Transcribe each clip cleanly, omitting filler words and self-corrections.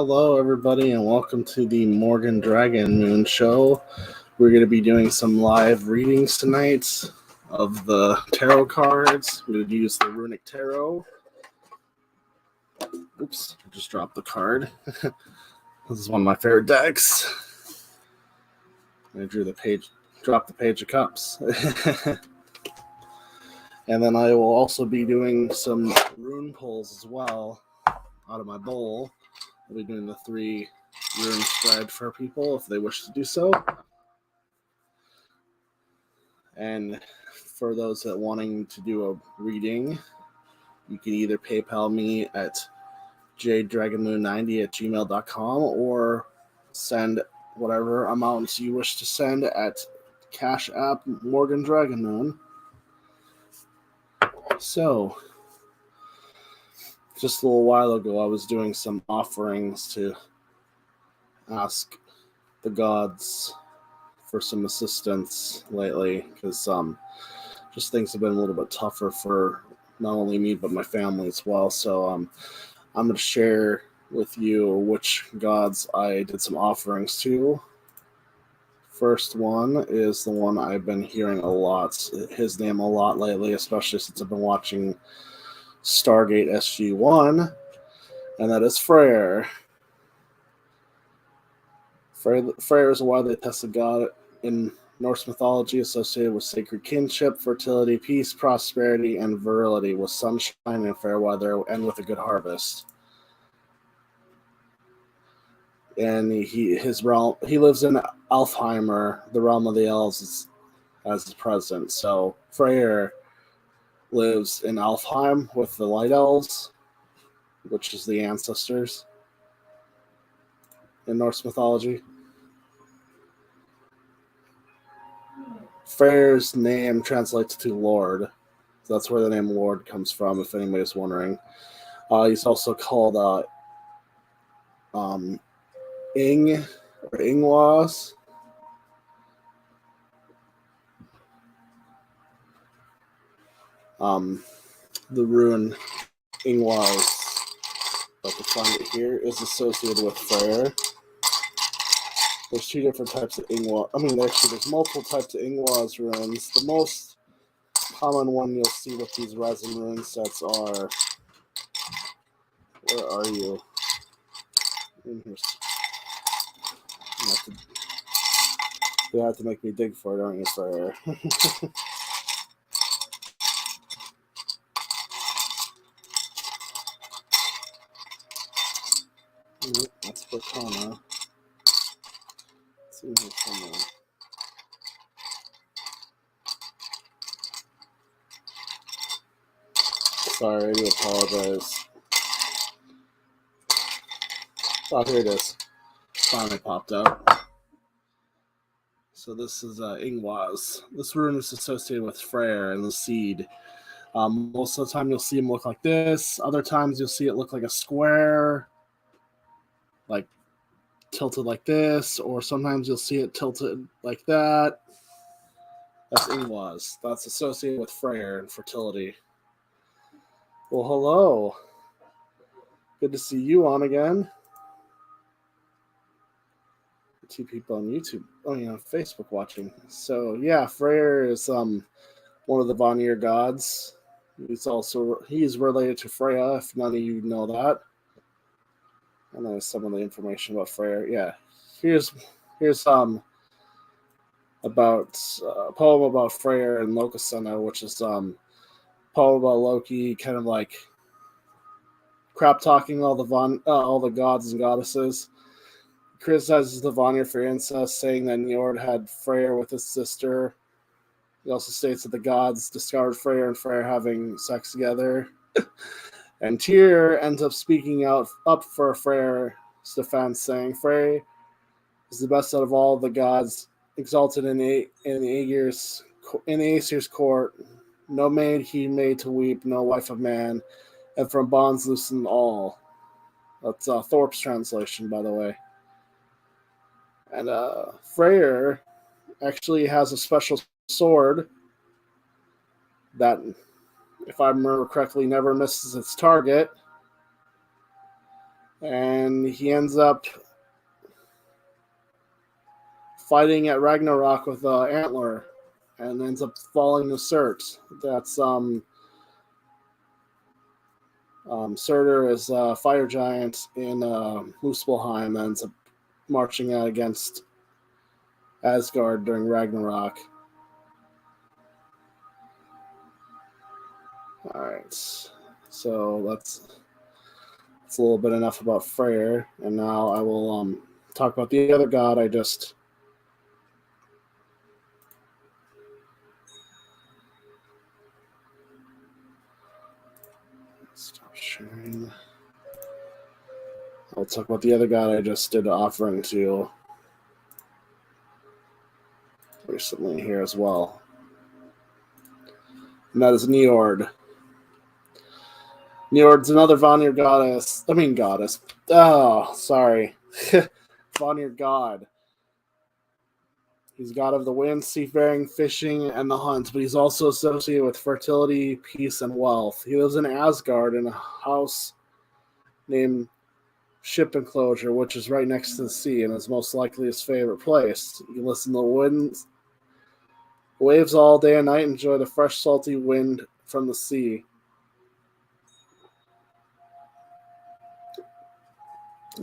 Hello, everybody, and welcome to the Dragonmoon show. We're going to be doing some live readings tonight of the tarot cards. We would use the Runic Tarot. Oops, I just dropped the card. This is one of my favorite decks. I drew the page, dropped the Page of Cups. And then I will also be doing some rune pulls as well out of my bowl. I'll be doing the 3 rune spread for people if they wish to do so. And for those that wanting to do a reading, you can either PayPal me at jdragonmoon90@gmail.com or send whatever amounts you wish to send at Cash App Morgan Dragonmoon. So, just a little while ago, I was doing some offerings to ask the gods for some assistance lately, because just things have been a little bit tougher for not only me but my family as well. So I'm going to share with you which gods I did some offerings to. First one is the one I've been hearing a lot, his name a lot lately, especially since I've been watching Stargate SG-1, and that is Freyr. Freyr is a widely attested god in Norse mythology associated with sacred kinship, fertility, peace, prosperity, and virility, with sunshine and fair weather, and with a good harvest. And he lives in Alfheimr, the realm of the elves, as the present. So Freyr lives in Alfheim with the Light Elves, which is the ancestors in Norse mythology. Freyr's name translates to Lord. So that's where the name Lord comes from, if anybody's wondering. He's also called Ing or Ingwas. The rune Ingwas, if I can find it here, is associated with Freyr. There's 2 different types of Ingwas. There's multiple types of Ingwas runes. The most common one you'll see with these resin rune sets are... Where are you? In here. You have to make me dig for it, don't you, Freyr? That's Platona. It's in here somewhere. Sorry, I do apologize. Oh, here it is. Finally popped up. So this is Ingwas. This rune is associated with Freyr and the seed. Most of the time you'll see him look like this. Other times you'll see it look like a square, like tilted like this, or sometimes you'll see it tilted like that. That's Ingwas. That's associated with Freyr and fertility. Well, hello. Good to see you on again. 2 people on YouTube, Facebook watching. So yeah, Freyr is one of the Vanir gods. He's related to Freya, if none of you know that. And there's some of the information about Freyr. Yeah, here's about a poem about Freyr and Lokasena, which is poem about Loki, kind of like crap talking all the gods and goddesses. Criticizes the Vanir for incest, saying that Njord had Freyr with his sister. He also states that the gods discovered Freyr and Freyr having sex together. And Tyr ends up speaking up for Freyr's defense, saying, Freyr is the best out of all the gods, exalted in the Aesir's court. No maid he made to weep, no wife of man, and from bonds loosened all. That's Thorpe's translation, by the way. And Freyr actually has a special sword that, if I remember correctly, never misses its target. And he ends up fighting at Ragnarok with Antler, and ends up falling to Surt. That's Surtur is a fire giant in Muspelheim, and ends up marching out against Asgard during Ragnarok. All right, so that's a little bit enough about Freyr, and now I will talk about the other god I just. Stop sharing. I'll talk about the other god I just did an offering to recently here as well. And that is Njord. Njord's another Vanir goddess. Goddess. Oh, sorry. Vanir god. He's god of the wind, seafaring, fishing, and the hunt, but he's also associated with fertility, peace, and wealth. He lives in Asgard in a house named Ship Enclosure, which is right next to the sea and is most likely his favorite place. You listen to the wind, waves all day and night, enjoy the fresh, salty wind from the sea.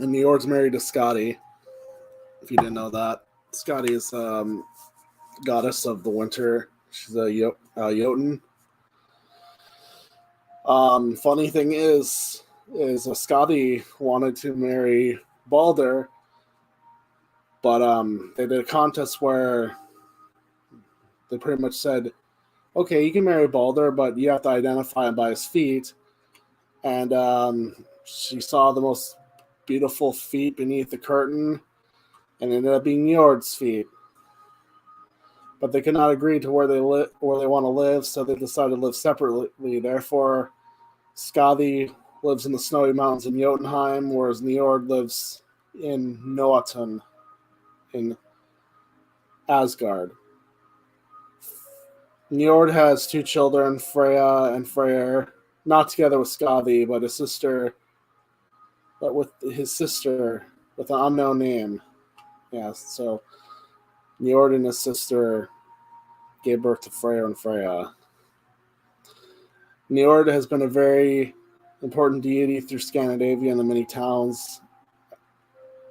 And Njord's married to Skadi, if you didn't know that. Skadi is goddess of the winter. She's a Jotun. Funny thing is Skadi wanted to marry Balder, but they did a contest where they pretty much said, okay, you can marry Balder, but you have to identify him by his feet. And she saw the most beautiful feet beneath the curtain, and it ended up being Njord's feet. But they could not agree to where they want to live, so they decided to live separately. Therefore, Skadi lives in the snowy mountains in Jotunheim, whereas Njord lives in Noatun in Asgard. Njord has two children, Freya and Freyr, not together with Skadi, but with his sister with an unknown name. Yeah, so Njord and his sister gave birth to Freyr and Freya. Njord has been a very important deity through Scandinavia, and the many towns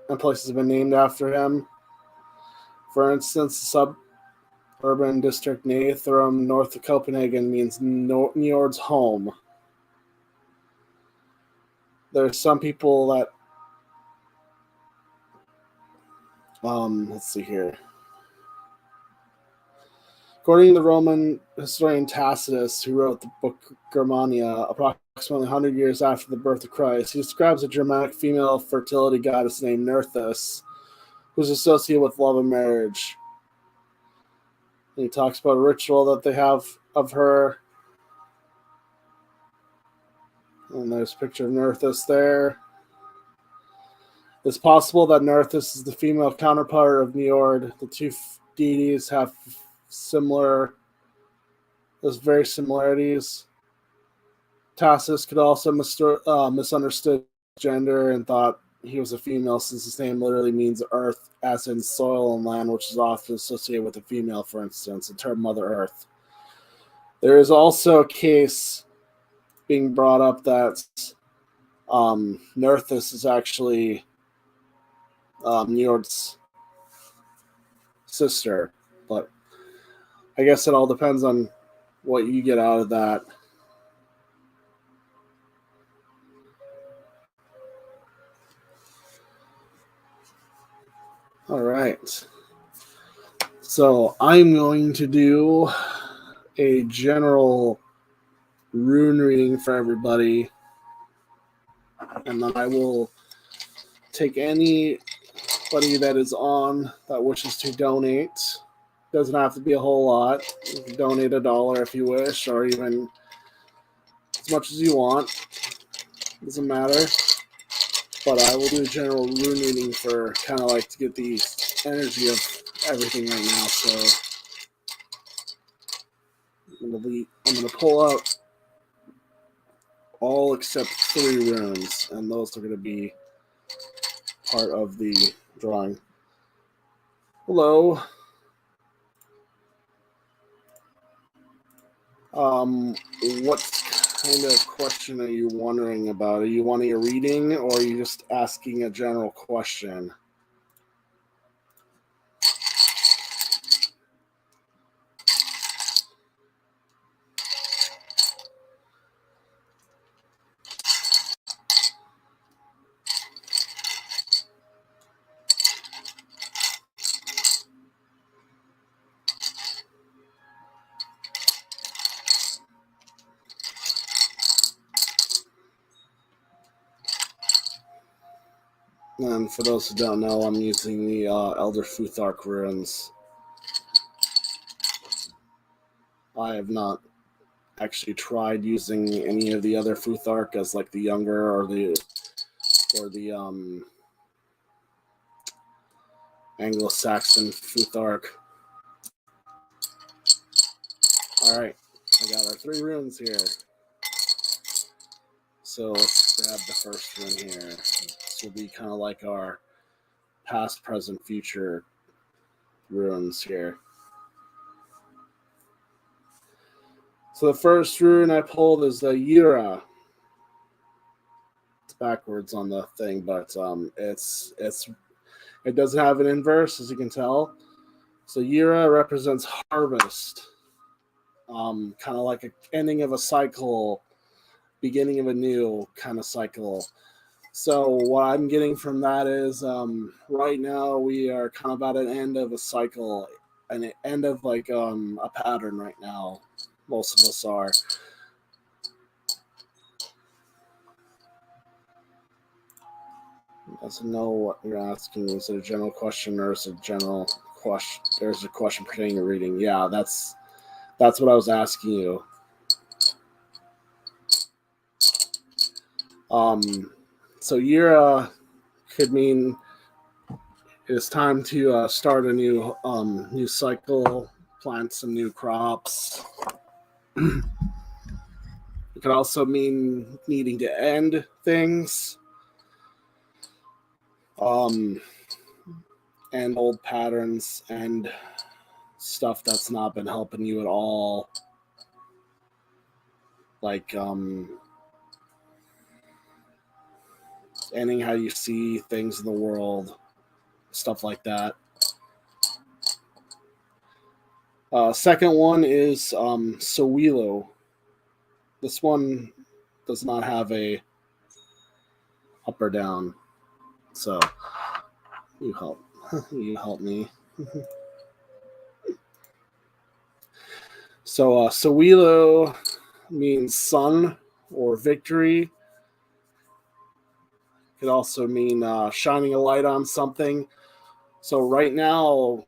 and places have been named after him. For instance, the suburban district Nærum, north of Copenhagen, means Njord's home. There's some people that let's see here. According to the Roman historian Tacitus, who wrote the book Germania approximately 100 years after the birth of Christ, he describes a Germanic female fertility goddess named Nerthus, who's associated with love and marriage. And he talks about a ritual that they have of her. And there's a picture of Nerthus there. It's possible that Nerthus is the female counterpart of Njord. The two deities have very similarities. Tacitus could also misunderstood gender and thought he was a female, since his name literally means earth, as in soil and land, which is often associated with a female, for instance, the term Mother Earth. There is also a case being brought up that Nerthus is actually Njord's sister, but I guess it all depends on what you get out of that. All right. So I'm going to do a general rune reading for everybody, and then I will take anybody that is on that wishes to donate. Doesn't have to be a whole lot. You can donate $1 if you wish, or even as much as you want. Doesn't matter. But I will do a general rune reading for kind of like to get the energy of everything right now. So I'm gonna pull out all except 3 runes, and those are gonna be part of the drawing. Hello. What kind of question are you wondering about? Are you wanting a reading, or are you just asking a general question? And for those who don't know, I'm using the Elder Futhark runes. I have not actually tried using any of the other Futhark as like the younger or the Anglo-Saxon Futhark. Alright, I got our 3 runes here. So let's grab the first rune here. This will be kind of like our past, present, future runes here. So the first rune I pulled is the Yira. It's backwards on the thing, but it doesn't have an inverse, as you can tell. So Yira represents harvest, kind of like an ending of a cycle, beginning of a new kind of cycle. So what I'm getting from that is right now we are kind of at an end of a cycle, an end of like a pattern right now. Most of us are. I don't know what you're asking. Is it a general question or is it a general question? There's a question pertaining to reading. Yeah, that's what I was asking you. So Yira could mean it's time to start a new cycle, plant some new crops. It could also mean needing to end things, and old patterns and stuff that's not been helping you at all, like ending how you see things in the world, stuff like that. Second one is Sowilo. This one does not have a up or down, so you help me. So Sowilo means sun or victory. Could also mean shining a light on something. So right now,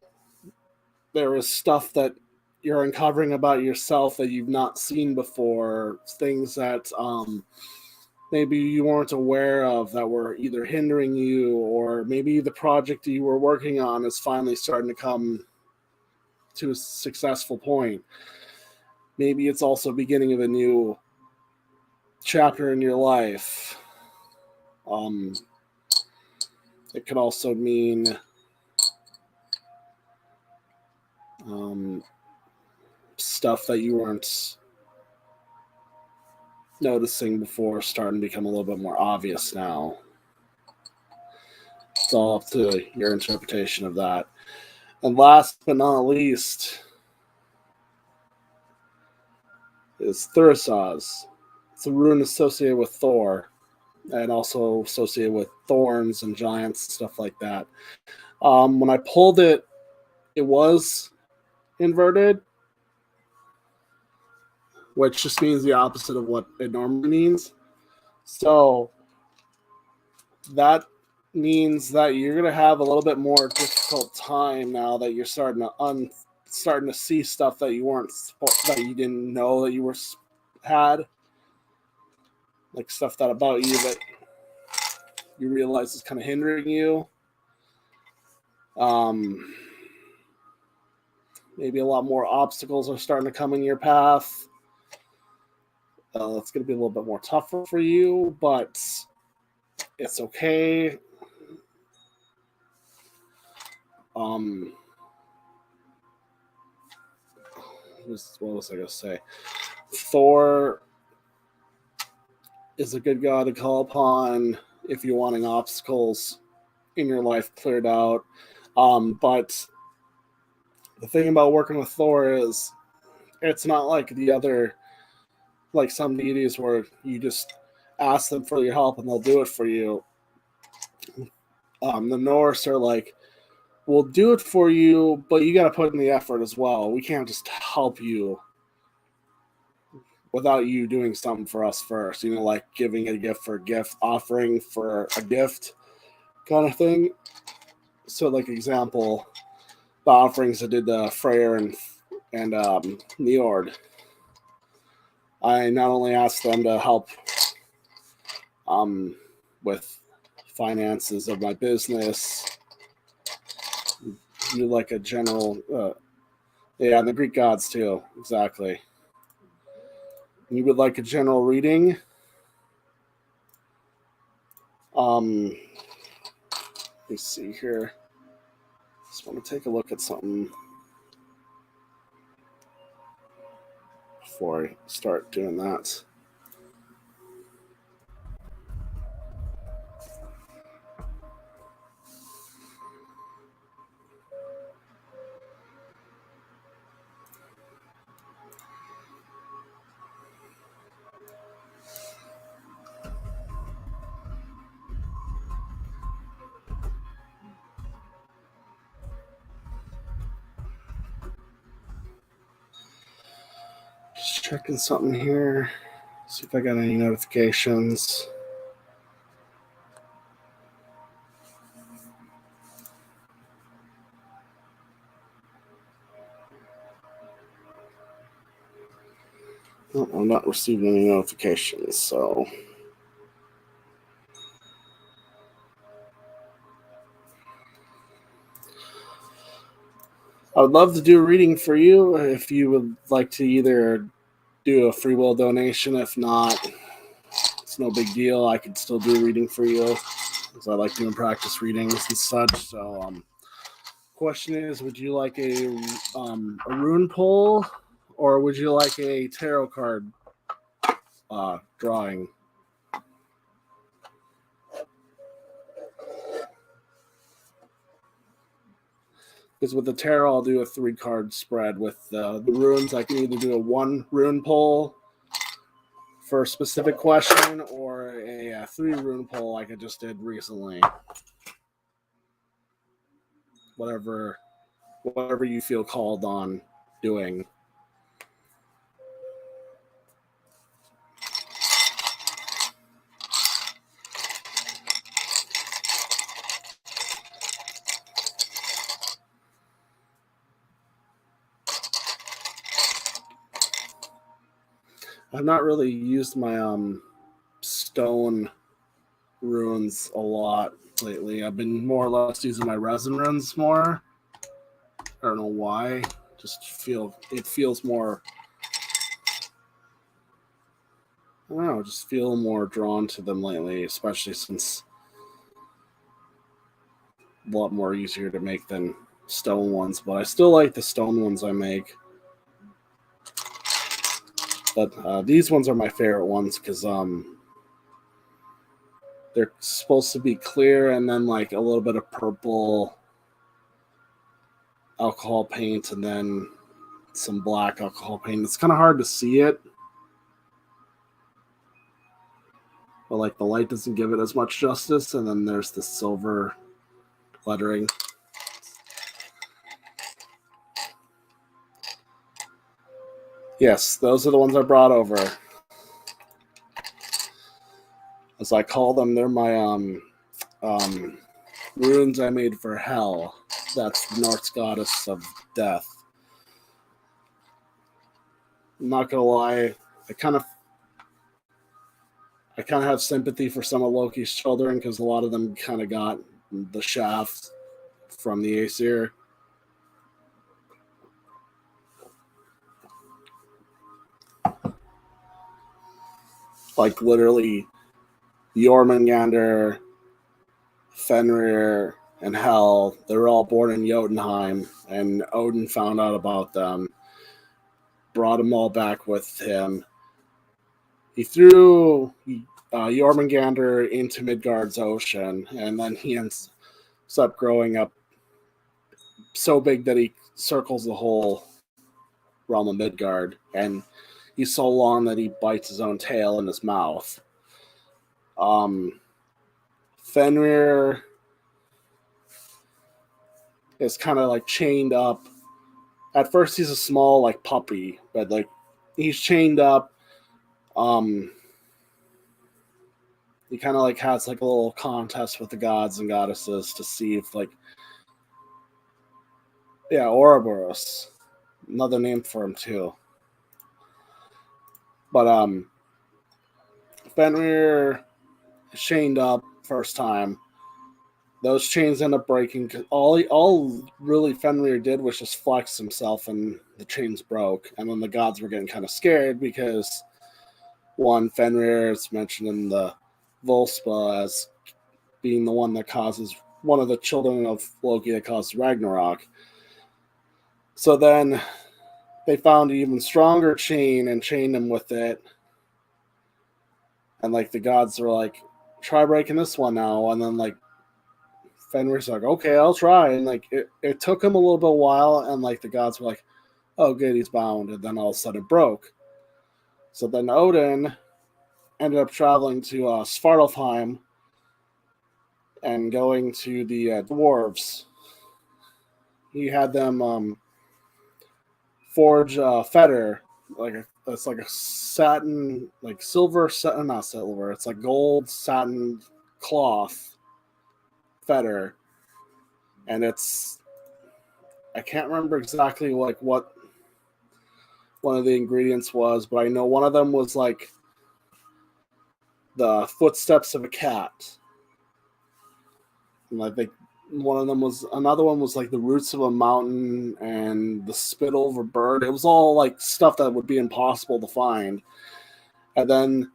there is stuff that you're uncovering about yourself that you've not seen before. Things that maybe you weren't aware of that were either hindering you, or maybe the project you were working on is finally starting to come to a successful point. Maybe it's also beginning of a new chapter in your life. It could also mean stuff that you weren't noticing before starting to become a little bit more obvious now. It's all up to your interpretation of that. And last but not least is Thurisaz. It's a rune associated with Thor, and also associated with thorns and giants and stuff like that. When I pulled it, it was inverted, which just means the opposite of what it normally means. So that means that you're going to have a little bit more difficult time now that you're starting to see stuff that you didn't know that you had, like stuff that about you that you realize is kind of hindering you. Maybe a lot more obstacles are starting to come in your path. It's going to be a little bit more tougher for you, but it's okay. what was I going to say? Thor is a good god to call upon if you're wanting obstacles in your life cleared out. But the thing about working with Thor is it's not like the other, like some deities where you just ask them for your help and they'll do it for you. The Norse are like, we'll do it for you, but you got to put in the effort as well. We can't just help you without you doing something for us first. You know, like giving a gift for a gift, offering for a gift kind of thing. So, like, example, the offerings I did to Freyr and Njord. I not only asked them to help with finances of my business, you like a general, and the Greek gods too, exactly. You would like a general reading. Let me see here. Just want to take a look at something before I start doing that. Just checking something here. See if I got any notifications. Oh, I'm not receiving any notifications, so I would love to do a reading for you if you would like to either do a free will donation. If not, it's no big deal. I could still do a reading for you because I like doing practice readings and such. So, question is, would you like a rune pull or would you like a tarot card drawing? Because with the tarot, I'll do a 3-card spread. With the runes, I can either do a 1 rune pull for a specific question or a 3 rune pull like I just did recently. Whatever you feel called on doing. I've not really used my stone runes a lot lately. I've been more or less using my resin runes more. I don't know why. It feels more. I don't know. Just feel more drawn to them lately, especially since a lot more easier to make than stone ones. But I still like the stone ones I make. But these ones are my favorite ones because they're supposed to be clear and then like a little bit of purple alcohol paint and then some black alcohol paint. It's kind of hard to see it, but like the light doesn't give it as much justice. And then there's the silver lettering. Yes, those are the ones I brought over. As I call them, they're my runes I made for Hel. That's the Norse goddess of death. I'm not gonna lie, I kind of have sympathy for some of Loki's children because a lot of them kind of got the shaft from the Aesir. Like literally Jormungandr, Fenrir, and Hel, they're all born in Jotunheim, and Odin found out about them, brought them all back with him. He threw Jormungandr into Midgard's ocean, and then he ends up growing up so big that he circles the whole realm of Midgard, and he's so long that he bites his own tail in his mouth. Fenrir is kind of like chained up. At first, he's a small like puppy, but like he's chained up. He kind of like has like a little contest with the gods and goddesses to see if like, yeah, Ouroboros, another name for him too. But Fenrir chained up first time. Those chains end up breaking. All really Fenrir did was just flex himself, and the chains broke. And then the gods were getting kind of scared because, one, Fenrir is mentioned in the Volspa as being the one that causes one of the children of Loki that caused Ragnarok. So then they found an even stronger chain and chained him with it. And like the gods were like, try breaking this one now. And then like Fenrir's like, okay, I'll try. And like it took him a little bit while, and like the gods were like, oh good, he's bound. And then all of a sudden it broke. So then Odin ended up traveling to Svartalfheim and going to the dwarves. He had them forge a fetter, it's like a satin, like silver, not silver, it's like gold satin cloth fetter, and I can't remember exactly like what one of the ingredients was, but I know one of them was like the footsteps of a cat, and I think another one was like the roots of a mountain and the spittle of a bird. It was all like stuff that would be impossible to find. And then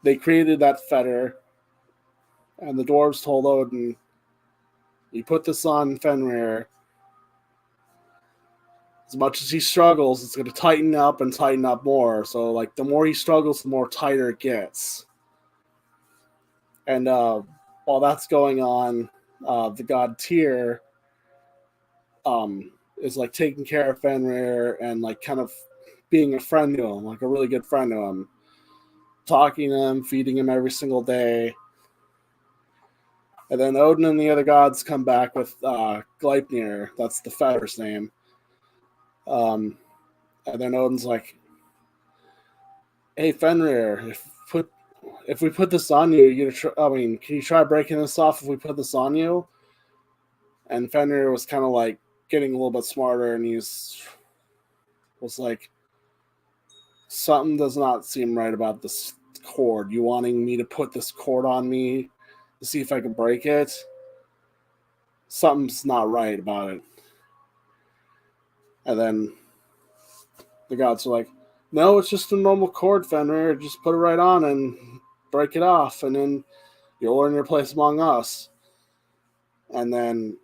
they created that fetter, and the dwarves told Odin, you put this on Fenrir. As much as he struggles, it's going to tighten up and tighten up more. So like the more he struggles, the more tighter it gets. And while that's going on, the god Tyr is like taking care of Fenrir and like kind of being a friend to him, like a really good friend to him, talking to him, feeding him every single day. And then Odin and the other gods come back with Gleipnir. That's the fetter's name. And then Odin's like, hey Fenrir, if we put this on you, can you try breaking this off if we put this on you? And Fenrir was kind of like getting a little bit smarter, and was like, something does not seem right about this cord. You wanting me to put this cord on me to see if I can break it? Something's not right about it. And then the gods are like, no, it's just a normal cord, Fenrir. Just put it right on and break it off, and then you'll earn your place among us. And then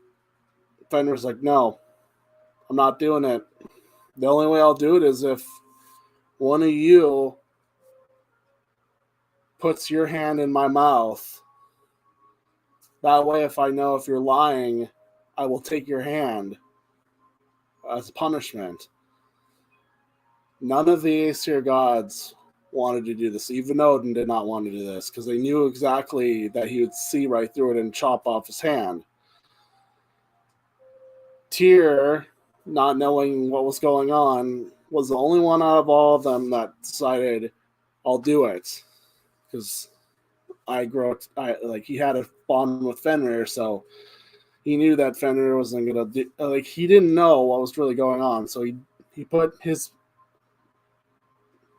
Fenrir's like, no, I'm not doing it. The only way I'll do it is if one of you puts your hand in my mouth. That way, if I know if you're lying, I will take your hand as a punishment. None of the Aesir gods wanted to do this. Even Odin did not want to do this because they knew exactly that he would see right through it and chop off his hand. Tyr, not knowing what was going on, was the only one out of all of them that decided, I'll do it. Because he had a bond with Fenrir, so he knew that Fenrir wasn't going to do, he didn't know what was really going on, so he put his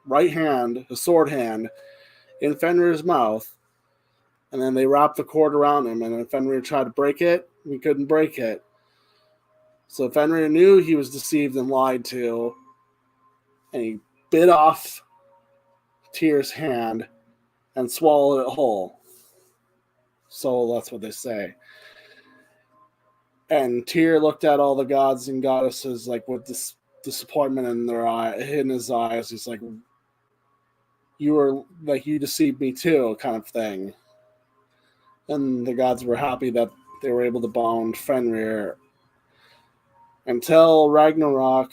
right hand, his sword hand, in Fenrir's mouth, and then they wrapped the cord around him, and then Fenrir tried to break it, he couldn't break it. So Fenrir knew he was deceived and lied to, and he bit off Tyr's hand and swallowed it whole. So that's what they say. And Tyr looked at all the gods and goddesses like with this disappointment in his eyes. He's like, "You were like, you deceived me too," kind of thing. And the gods were happy that they were able to bond Fenrir. Until Ragnarok,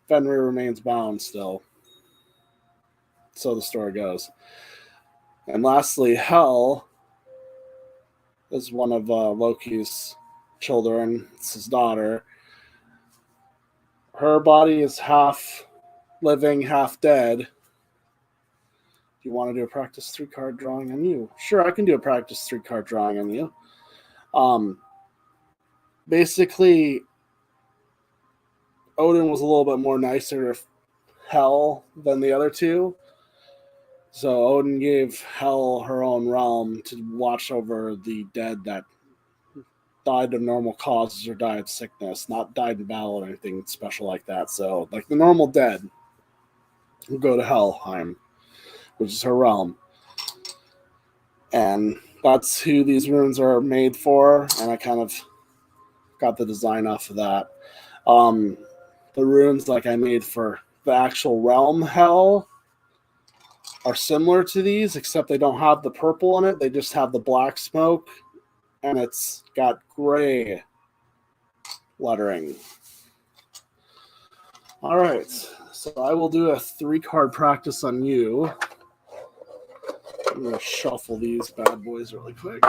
Fenrir remains bound still. So the story goes. And lastly, Hel is one of Loki's children. It's his daughter. Her body is half living, half dead. Do you want to do a practice 3-card drawing on you? Sure, I can do a practice 3-card drawing on you. Basically, Odin was a little bit more nicer to Hel than the other two. So Odin gave Hel her own realm to watch over the dead that died of normal causes or died of sickness, not died in battle or anything special like that. So, like the normal dead who go to Helheim, which is her realm. And that's who these runes are made for, and I kind of got the design off of that. The runes like I made for the actual realm Hel are similar to these, except they don't have the purple in it. They just have the black smoke, and it's got gray lettering. All right, so I will do a 3-card practice on you. I'm going to shuffle these bad boys really quick.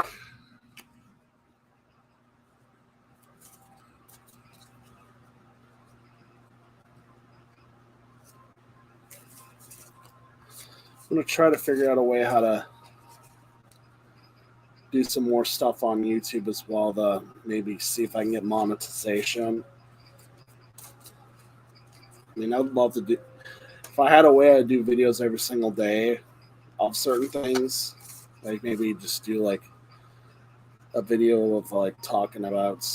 I'm going to try to figure out a way how to do some more stuff on YouTube as well to maybe see if I can get monetization. I mean, I would love to do... If I had a way I'd do videos every single day of certain things, like maybe just do like a video of like talking about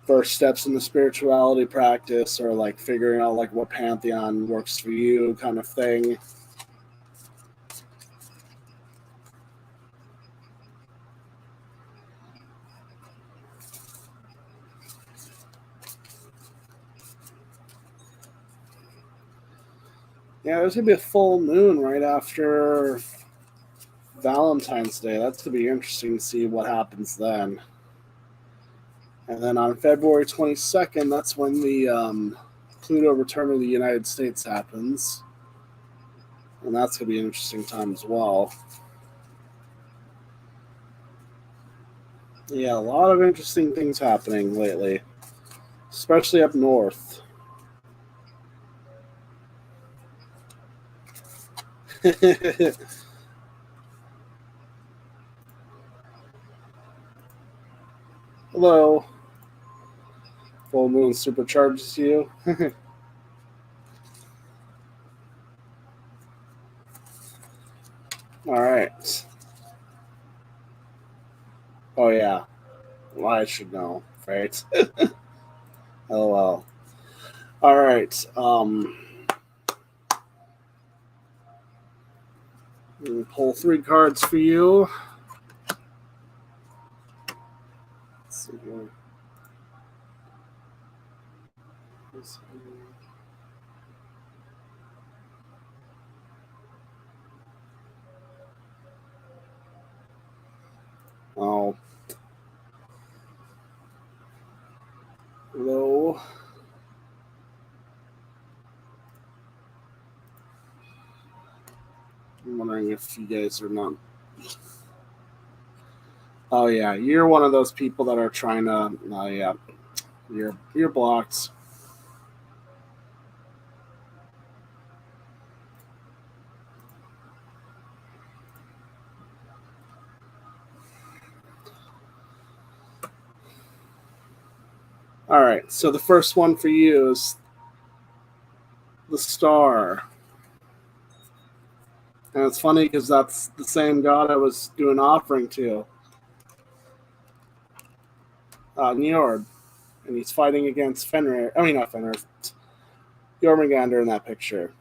first steps in the spirituality practice, or like figuring out like what pantheon works for you kind of thing. Yeah, there's going to be a full moon right after Valentine's Day. That's going to be interesting to see what happens then. And then on February 22nd, that's when the Pluto return to the United States happens. And that's going to be an interesting time as well. Yeah, a lot of interesting things happening lately, especially up north. Hello. Full moon supercharges you. All right. Oh, yeah. Well, I should know, right? LOL. All right. Pull 3 cards for you. Let's see here. Oh. Hello. I'm wondering if you guys are not... Oh, yeah. You're one of those people that are trying to... Oh, yeah. You're blocked. All right. So the first one for you is the star. And it's funny because that's the same god I was doing offering to. Njord. And he's fighting against Fenrir. I mean, not Fenrir. Jormungandr in that picture.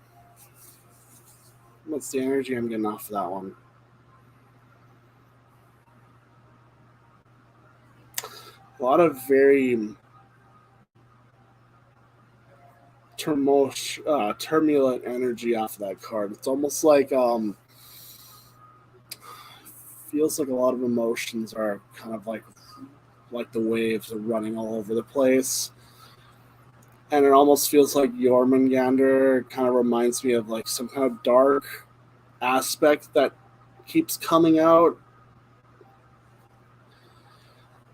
What's the energy I'm getting off of that one? a lot of very turbulent energy off of that card. It's almost like feels like a lot of emotions are kind of like the waves are running all over the place. And it almost feels like Jormungandr kind of reminds me of like some kind of dark aspect that keeps coming out.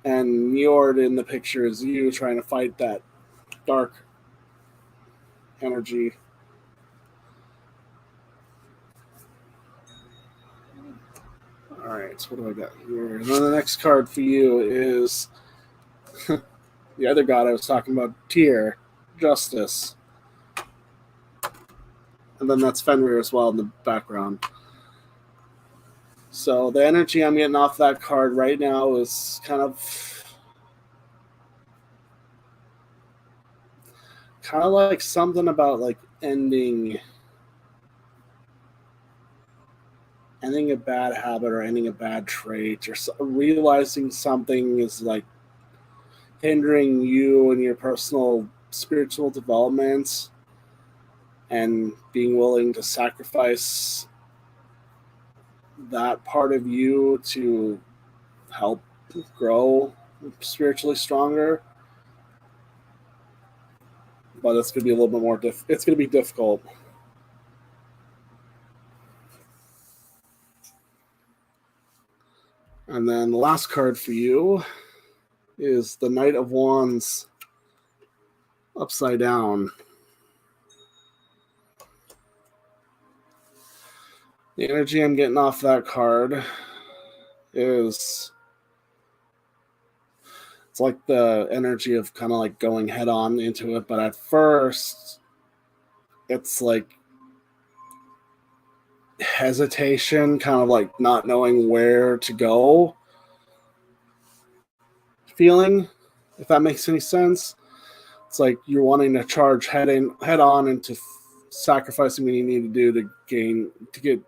And Njord in the picture is you trying to fight that dark energy. Alright, so what do I got here? And then the next card for you is the other god I was talking about, Tyr, Justice. And then that's Fenrir as well in the background. So the energy I'm getting off that card right now is kind of like something about like ending a bad habit or ending a bad trait or realizing something is like hindering you and your personal spiritual development and being willing to sacrifice that part of you to help grow spiritually stronger. But it's going to be a little bit more it's going to be difficult. And then the last card for you is the Knight of Wands upside down. The energy I'm getting off that card is it's like the energy of kind of like going head on into it, but at first it's like hesitation, kind of like not knowing where to go feeling, if that makes any sense. It's like you're wanting to charge head on into sacrificing what you need to do to get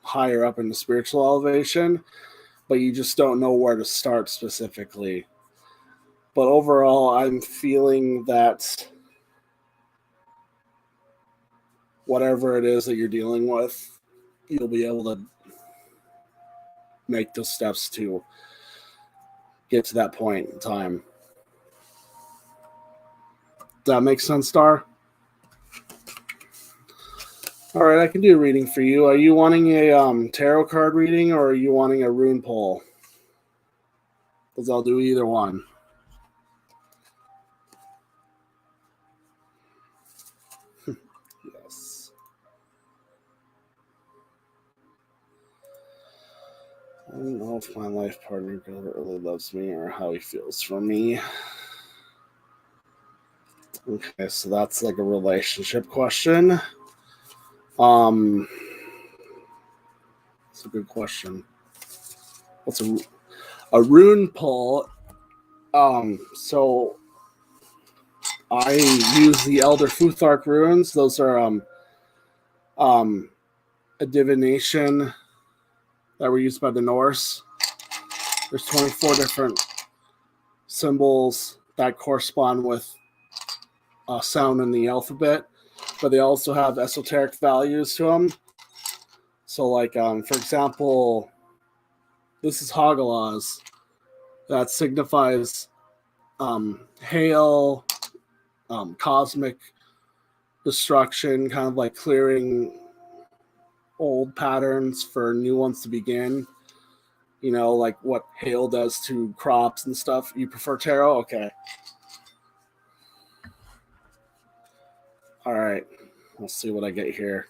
higher up in the spiritual elevation, but you just don't know where to start specifically. But overall, I'm feeling that whatever it is that you're dealing with, you'll be able to make those steps to get to that point in time. Does that make sense, Star? All right, I can do a reading for you. Are you wanting a tarot card reading or are you wanting a rune pull? Because I'll do either one. Yes. I don't know if my life partner really loves me or how he feels for me. Okay, so that's like a relationship question. It's a good question. What's a rune pull? So I use the Elder Futhark runes. Those are a divination that were used by the Norse. There's 24 different symbols that correspond with a sound in the alphabet, but they also have esoteric values to them. So, like, for example, this is Hagalaz. That signifies hail, cosmic destruction, kind of like clearing old patterns for new ones to begin. You know, like what hail does to crops and stuff. You prefer tarot? Okay. All right. Let's see what I get here.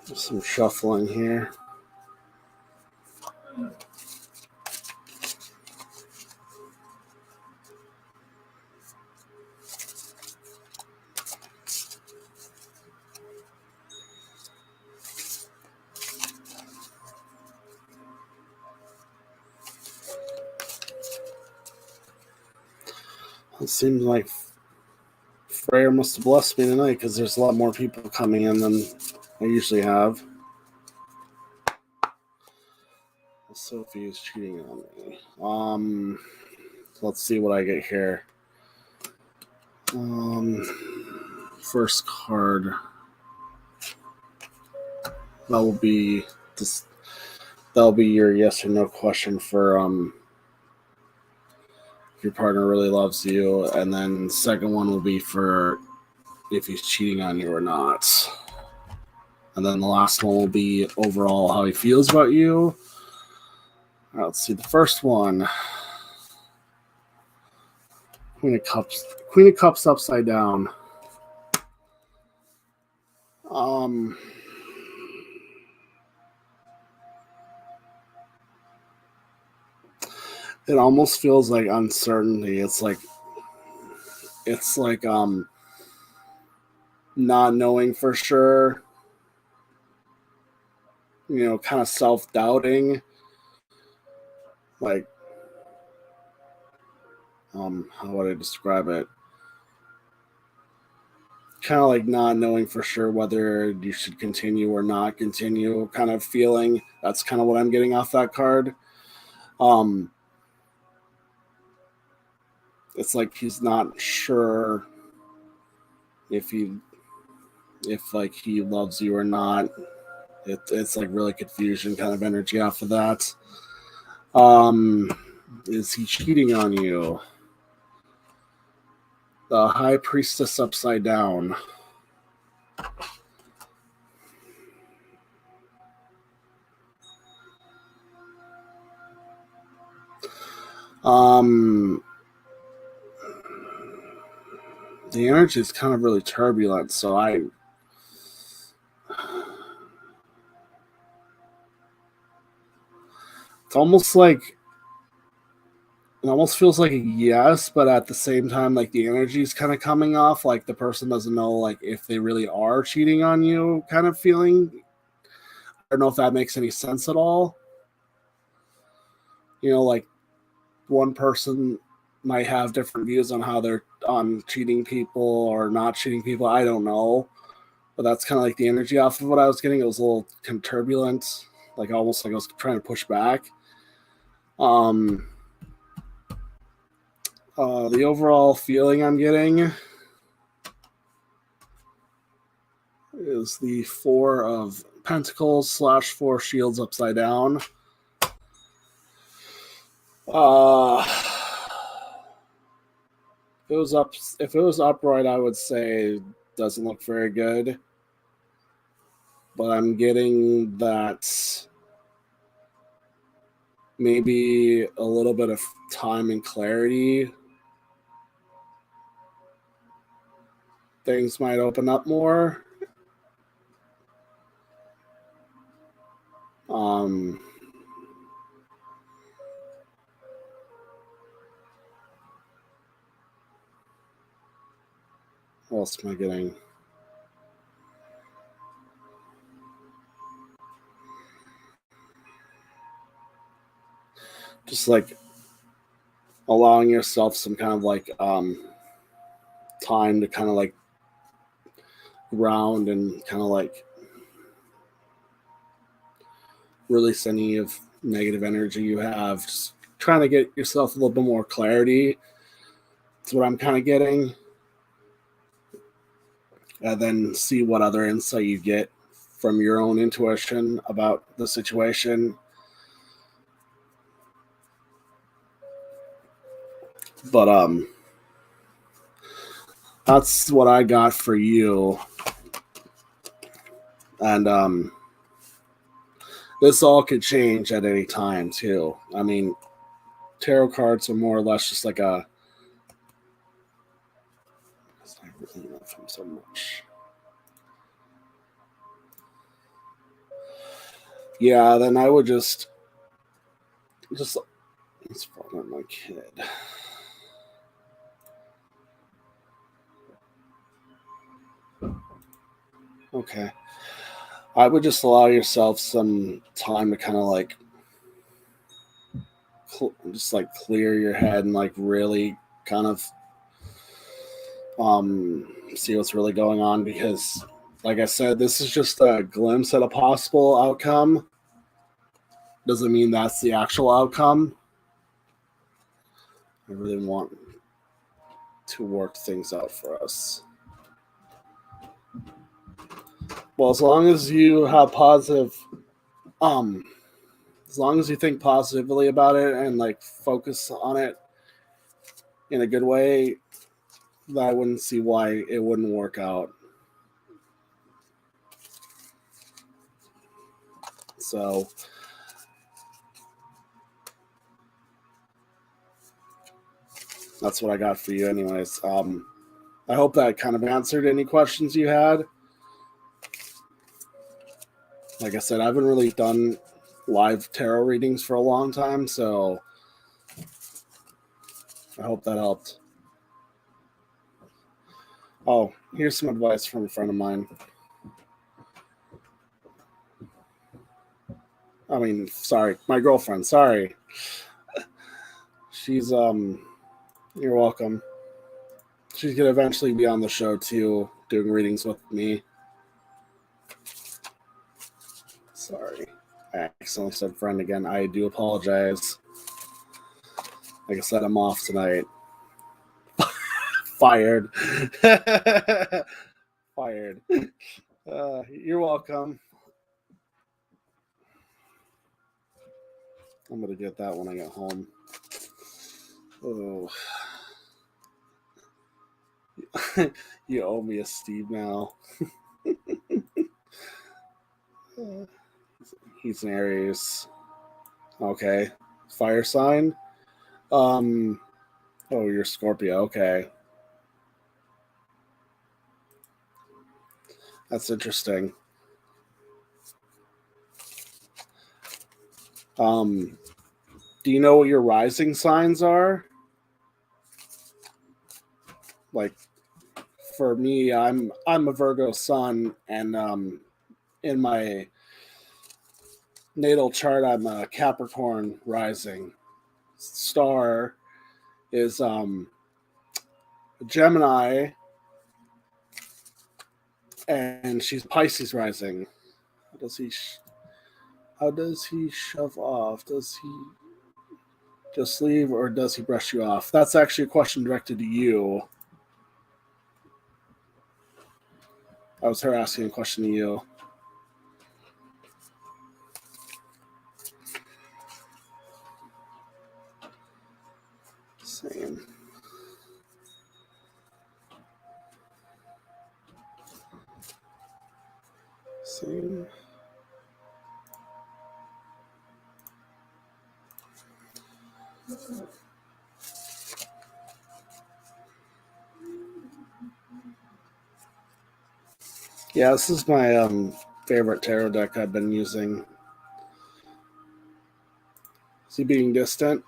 Just some shuffling here. It seems like Freyr must have blessed me tonight because there's a lot more people coming in than I usually have. Sophie is cheating on me. Let's see what I get here. First card. That'll be your yes or no question for if your partner really loves you, and then the second one will be for if he's cheating on you or not. And then the last one will be overall how he feels about you. All right, let's see the first one. Queen of Cups upside down. It almost feels like uncertainty. It's like not knowing for sure. You know, kind of self-doubting. Like, how would I describe it? Kind of like not knowing for sure whether you should continue or not continue, kind of feeling. That's kind of what I'm getting off that card. It's like he's not sure if he loves you or not. It's like really confusion kind of energy off of that. Is he cheating on you? The High Priestess upside down. The energy is kind of really turbulent, so it's almost like it almost feels like a yes, but at the same time, like the energy is kind of coming off, like the person doesn't know like if they really are cheating on you, kind of feeling. I don't know if that makes any sense at all. You know, like one person might have different views on how they're on cheating people or not cheating people. I don't know, but that's kind of like the energy off of what I was getting. It was a little turbulent, like almost like I was trying to push back. The overall feeling I'm getting is the Four of Pentacles / Four Shields upside down. If it was upright, I would say it doesn't look very good. But I'm getting that maybe a little bit of time and clarity, things might open up more. What else am I getting? Just like allowing yourself some kind of like time to kind of like ground and kind of like release any of negative energy you have. Just trying to get yourself a little bit more clarity. That's what I'm kind of getting. And then see what other insight you get from your own intuition about the situation. But that's what I got for you. And this all could change at any time too. I mean, tarot cards are more or less just like a. I really love him so much. Yeah, then I would just let's follow my kid. Okay. I would just allow yourself some time to kind of like just like clear your head and like really kind of see what's really going on, because, like I said, this is just a glimpse at a possible outcome. Doesn't mean that's the actual outcome. I really want to work things out for us. Well, as long as you have positive, as long as you think positively about it and like focus on it in a good way, I wouldn't see why it wouldn't work out. So that's what I got for you anyways. I hope that kind of answered any questions you had. Like I said, I haven't really done live tarot readings for a long time, so I hope that helped. Oh, here's some advice from a friend of mine. I mean, sorry, my girlfriend, sorry. She's, you're welcome. She's going to eventually be on the show too, doing readings with me. Sorry. I accidentally said friend again. I do apologize. Like I said, I'm off tonight. Fired. Fired. You're welcome. I'm going to get that when I get home. Oh. You owe me a Steve now. He's an Aries. Okay. Fire sign? Oh, you're Scorpio. Okay. That's interesting. Do you know what your rising signs are? Like, for me, I'm a Virgo sun, and in my natal chart, I'm a Capricorn rising. Star is Gemini, and she's Pisces rising. How does he shove off? Does he just leave, or does he brush you off? That's actually a question directed to you. That was her asking a question to you. Same. Same. Yeah, this is my favorite tarot deck I've been using. Is he being distant?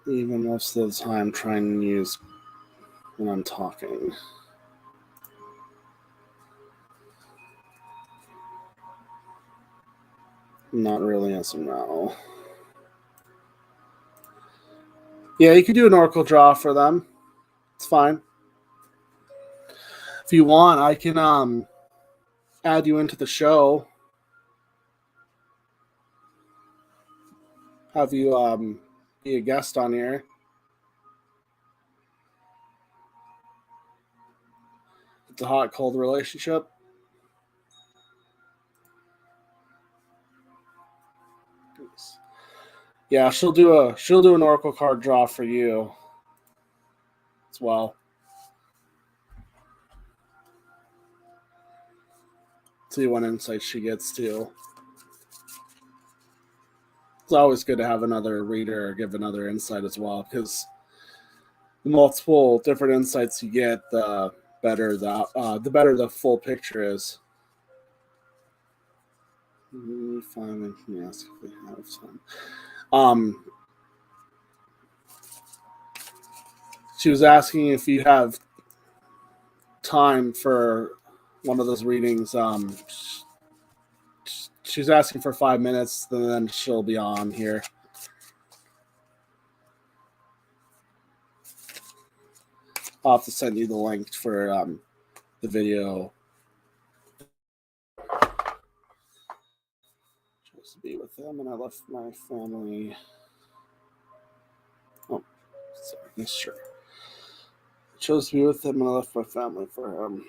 Even most of the time trying to use when I'm talking. Not really as of now. Yeah, you could do an oracle draw for them. It's fine. If you want, I can add you into the show. Have you be a guest on here. It's a hot cold relationship. Yeah, she'll do an oracle card draw for you as well. See what insight she gets too. It's always good to have another reader give another insight as well, because the multiple different insights you get, the better the full picture is. Finally, can you ask if we have some? She was asking if you have time for one of those readings. she's asking for 5 minutes, then she'll be on here. I'll have to send you the link for the video. Chose to be with them, and I left my family. Oh, sorry, sure. I chose to be with them, and I left my family for him.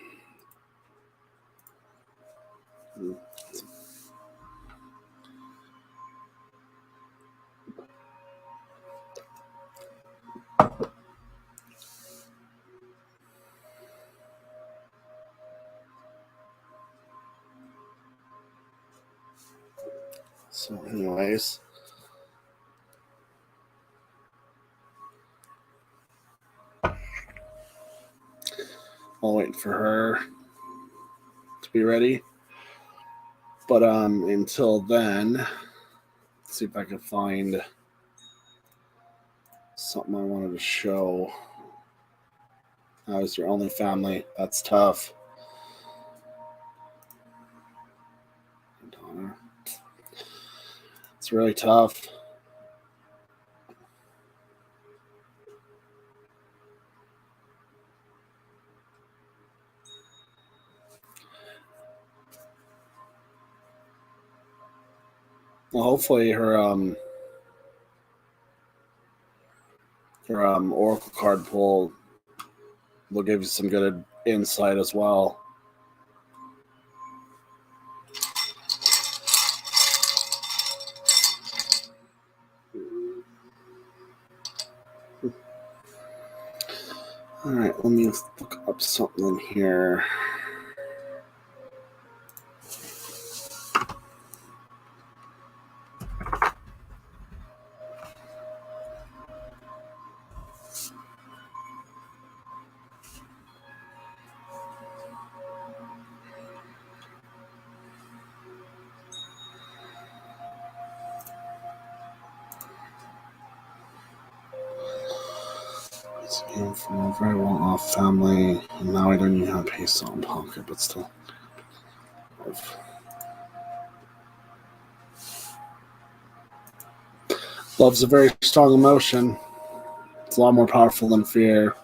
So, anyways, I'll wait for her to be ready. But until then, let's see if I can find something I wanted to show. How is your only family? That's tough. It's really tough. Well, hopefully her oracle card pull will give you some good insight as well. All right, let me look up something here. This came from a very well-off family, and now I don't even have peace on pocket, but still. Love's a very strong emotion. It's a lot more powerful than fear.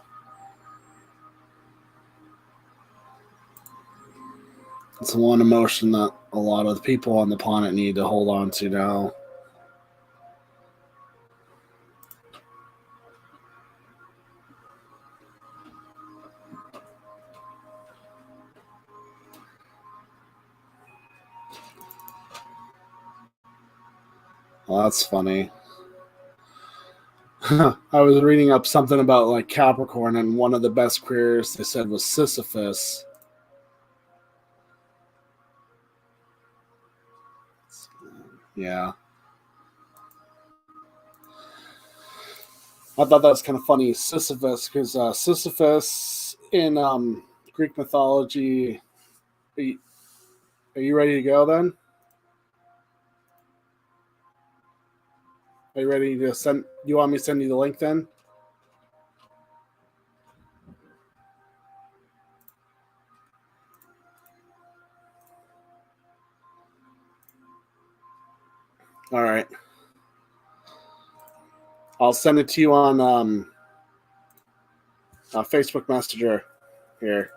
It's one emotion that a lot of the people on the planet need to hold on to now. Well, that's funny. I was reading up something about like Capricorn, and one of the best queers they said was Sisyphus. Yeah. I thought that was kind of funny, Sisyphus, because Sisyphus in Greek mythology. Are you ready to go then? Are you ready to send? You want me to send you the link then? All right. I'll send it to you on Facebook Messenger here.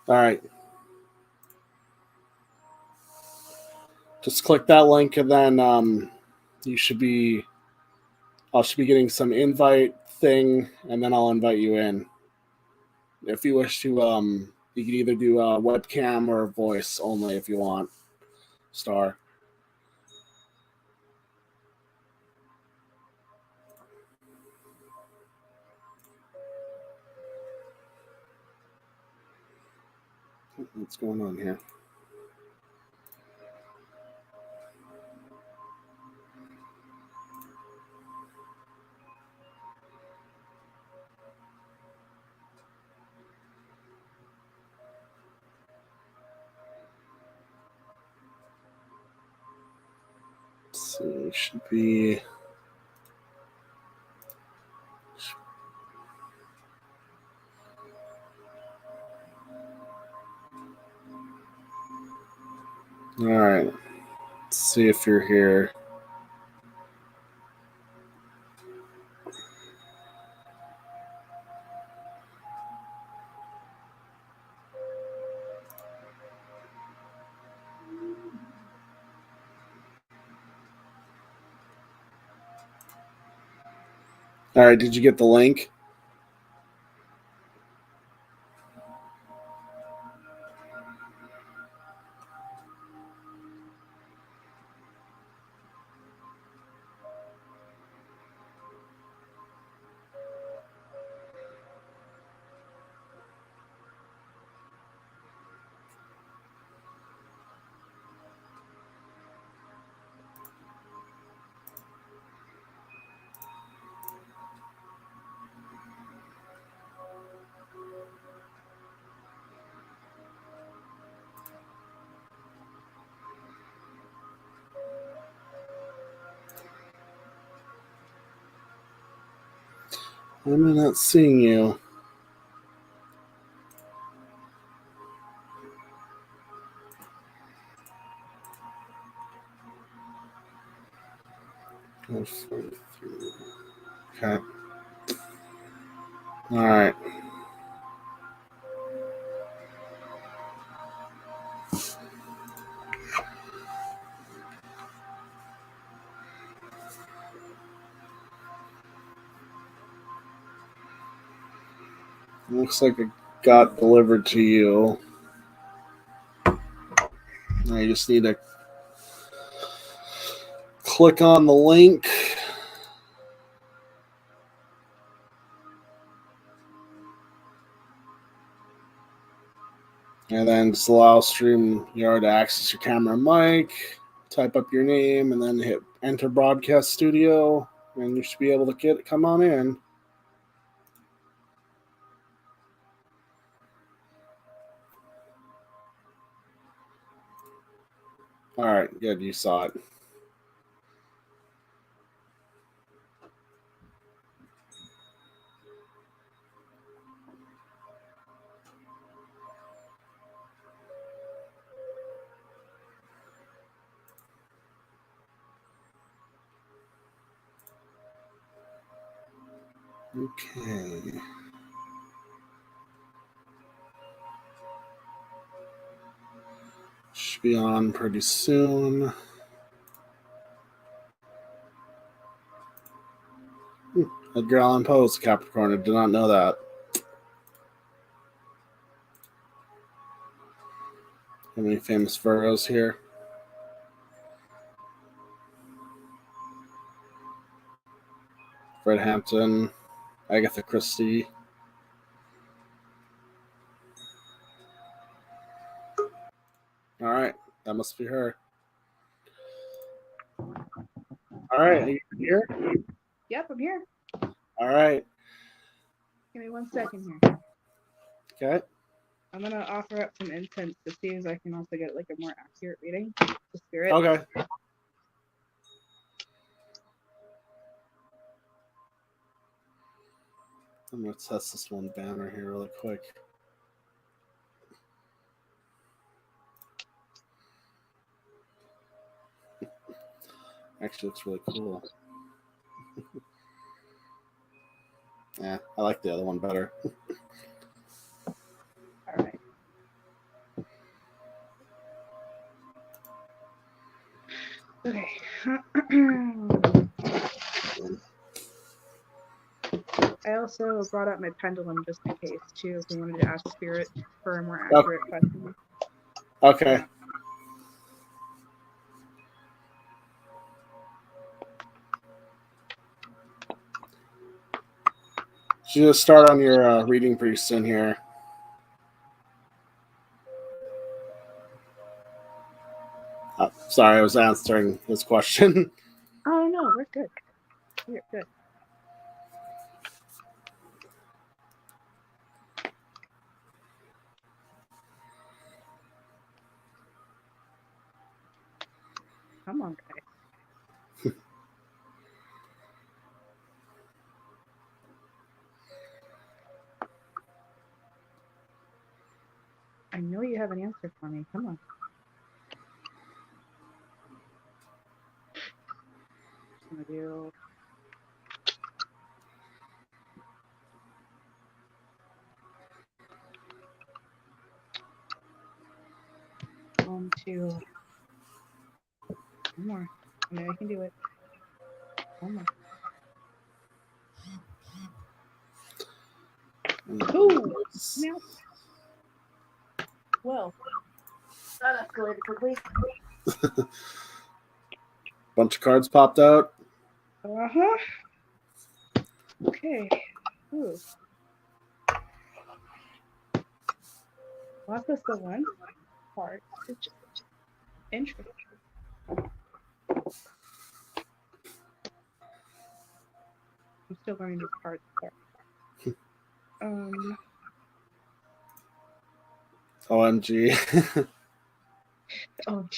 All right. Just click that link, and then you should be. I should be getting some invite thing, and then I'll invite you in. If you wish to, you can either do a webcam or voice only if you want. Star. What's going on here? So it should be. All right. Let's see if you're here. All right. Did you get the link? I'm not seeing you. Okay. All right. Looks like it got delivered to you. Now you just need to click on the link. And then just allow StreamYard to access your camera and mic. Type up your name and then hit enter broadcast studio. And you should be able to come on in. All right, good. You saw it. Okay. Should be on pretty soon. Edgar Allan Poe's Capricorn. I did not know that. How many famous Virgos here? Fred Hampton, Agatha Christie. All right, that must be her. All right, are you here? Yep, I'm here. All right. Give me 1 second here. Okay. I'm gonna offer up some incense to see if I can also get like a more accurate reading to spirit. Okay. I'm going to test this one banner here really quick. Actually looks really cool. Yeah, I like the other one better. All right. Okay. I also brought up my pendulum just in case too, if we wanted to ask spirit for a more accurate question. Okay. Yeah. So you just start on your reading pretty soon here. Oh, sorry, I was answering this question. Oh no, we're good. We're good. Come on, guys. I know you have an answer for me. Come on. Just gonna do 1, 2. One more. I know I can do it. One more. 2. Now. Well, that escalated quickly. Bunch of cards popped out. Uh-huh. Okay. Ooh. Lots of the one part. It's just interesting. I'm still learning these cards. OMG. Oh, I've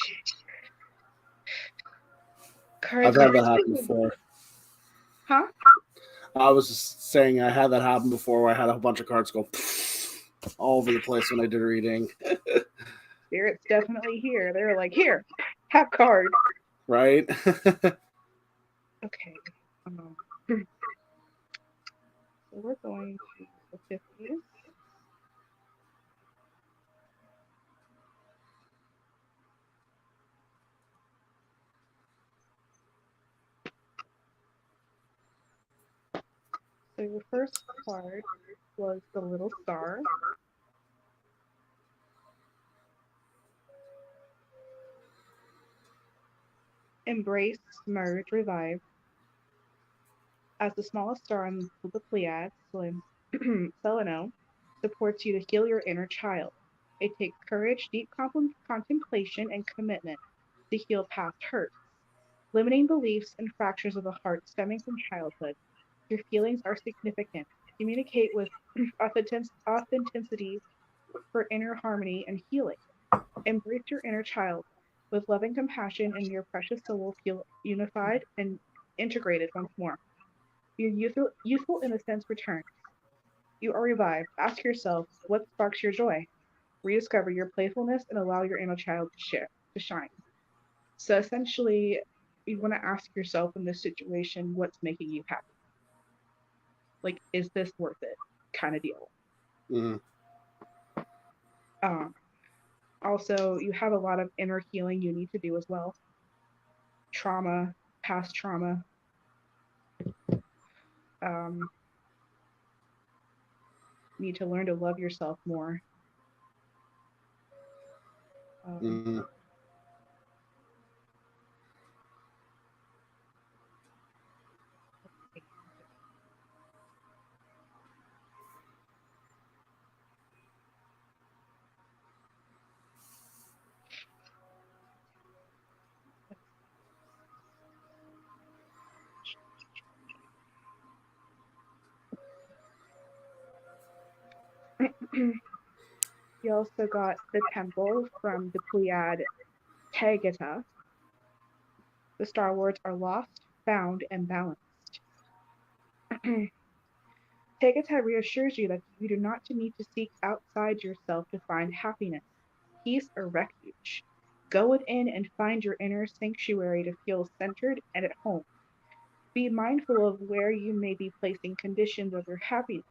cards. had that happen before. Huh? I was just saying I had that happen before where I had a bunch of cards go all over the place when I did a reading. Spirit's definitely here. They're like, here, have cards. Right? Okay. So we're going to the 50s. So your first card was the little star. Embrace, merge, revive. As the smallest star in the Pleiades, Seleno supports you to heal your inner child. It takes courage, deep contemplation, and commitment to heal past hurts, limiting beliefs and fractures of the heart stemming from childhood. Your feelings are significant. Communicate with authenticity for inner harmony and healing. Embrace your inner child. With loving compassion, and your precious soul will feel unified and integrated once more. Your youthful innocence returns. You are revived. Ask yourself, what sparks your joy? Rediscover your playfulness and allow your inner child to shine. So essentially, you want to ask yourself in this situation, what's making you happy? Like, is this worth it? Kind of deal. Mm-hmm. Also, you have a lot of inner healing you need to do as well. Trauma, past trauma. You need to learn to love yourself more. Mm-hmm. You also got the temple from the Pleiad Tagata. The Star Words are lost, found, and balanced. Tagata reassures you that you do not need to seek outside yourself to find happiness, peace, or refuge. Go within and find your inner sanctuary to feel centered and at home. Be mindful of where you may be placing conditions of your happiness.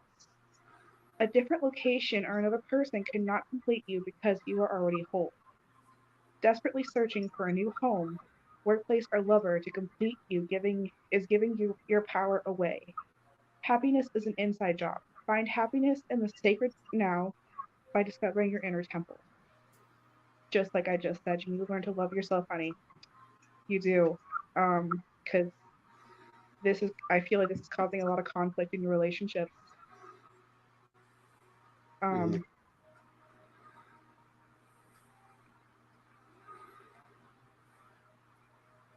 A different location or another person cannot complete you because you are already whole. Desperately searching for a new home, workplace, or lover to complete you giving you your power away. Happiness is an inside job. Find happiness in the sacred now by discovering your inner temple. Just like I just said, you need to learn to love yourself, honey. You do. Because I feel like this is causing a lot of conflict in your relationships. Mm-hmm.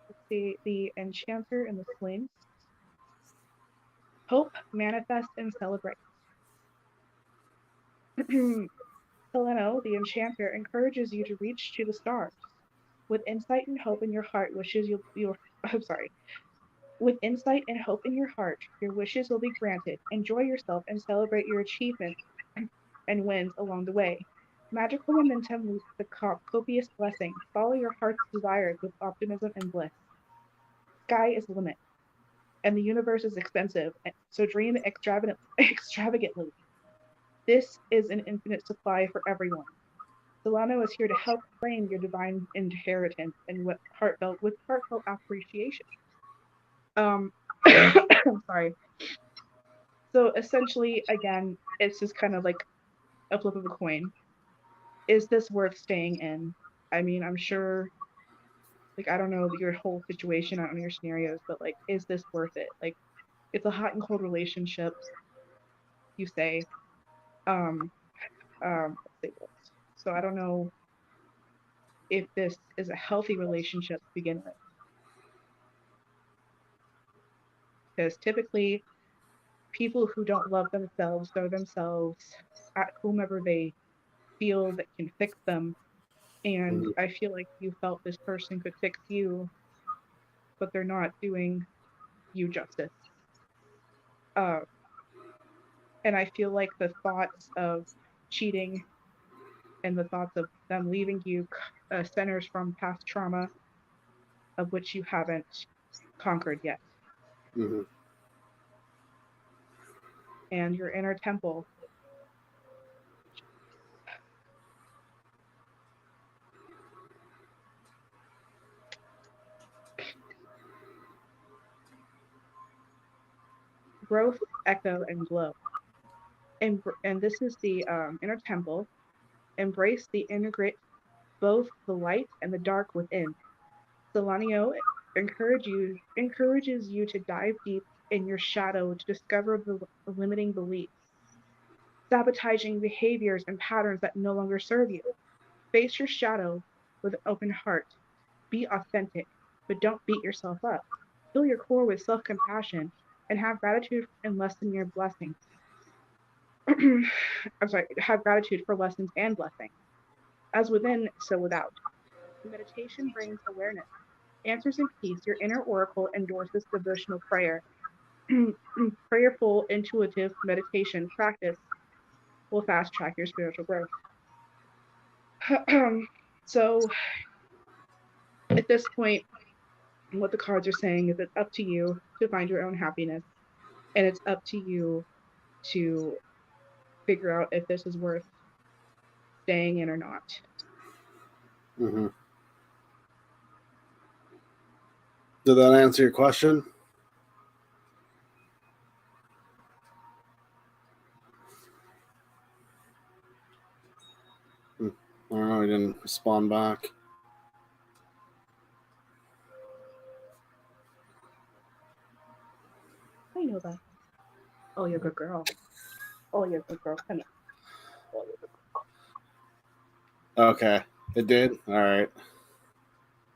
Let's see, the enchanter and the Sphinx. Hope, manifest, and celebrate. Seleno, the enchanter, encourages you to reach to the stars. With insight and hope in your heart, I'm sorry. With insight and hope in your heart, your wishes will be granted. Enjoy yourself and celebrate your achievements and wins along the way. Magical momentum leads to copious blessings. Follow your heart's desires with optimism and bliss. Sky is the limit, and the universe is expensive, so dream extravagantly. This is an infinite supply for everyone. Solano is here to help claim your divine inheritance and with heartfelt appreciation. Um, I'm sorry. So essentially, again, it's just kind of like a flip of a coin. Is this worth staying in? I mean, I'm sure, like, I don't know your whole situation, I don't know your scenarios, but like, is this worth it? Like, it's a hot and cold relationship, you say. Um, let's say this. So I don't know if this is a healthy relationship to begin with, because typically people who don't love themselves throw themselves at whomever they feel that can fix them. And Mhm. I feel like you felt this person could fix you, but they're not doing you justice. Uh, and I feel like the thoughts of cheating and the thoughts of them leaving you centers from past trauma of which you haven't conquered yet. Mhm. And your inner temple, growth, echo, and glow. And this is the inner temple. Embrace the integrate both the light and the dark within. Solanio encourages you to dive deep in your shadow to discover the limiting beliefs, sabotaging behaviors and patterns that no longer serve you. Face your shadow with an open heart. Be authentic, but don't beat yourself up. Fill your core with self compassion and have gratitude and lessen your blessings. I'm sorry, have gratitude for lessons and blessings. As within, so without. Meditation brings awareness, answers in peace. Your inner oracle endorses devotional prayer. Prayerful, intuitive meditation practice will fast track your spiritual growth. So, at this point, what the cards are saying is it's up to you to find your own happiness, and it's up to you to figure out if this is worth staying in or not. Mhm. Did that answer your question? I don't know. He didn't respond back. I know that. Oh, you're a good girl. Oh, you're a good girl. Come here. Oh, you're a good girl. Okay, it did. All right.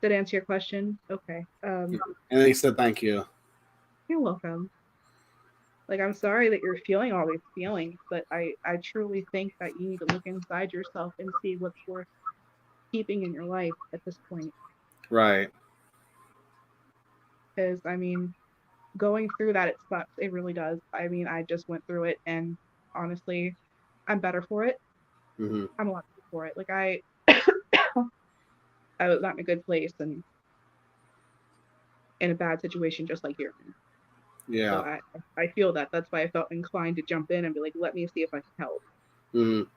Did I answer your question? Okay. And he said thank you. You're welcome. Like, I'm sorry that you're feeling all these feelings, but I truly think that you need to look inside yourself and see what's worth keeping in your life at this point. Right. Because, I mean, going through that, it sucks. It really does. I mean, I just went through it, and honestly, I'm better for it. Mhm. I'm a lot better for it. Like, I was not in a good place and in a bad situation, just like you're in. So Yeah. I feel that. That's why I felt inclined to jump in and be like, let me see if I can help. Mhm.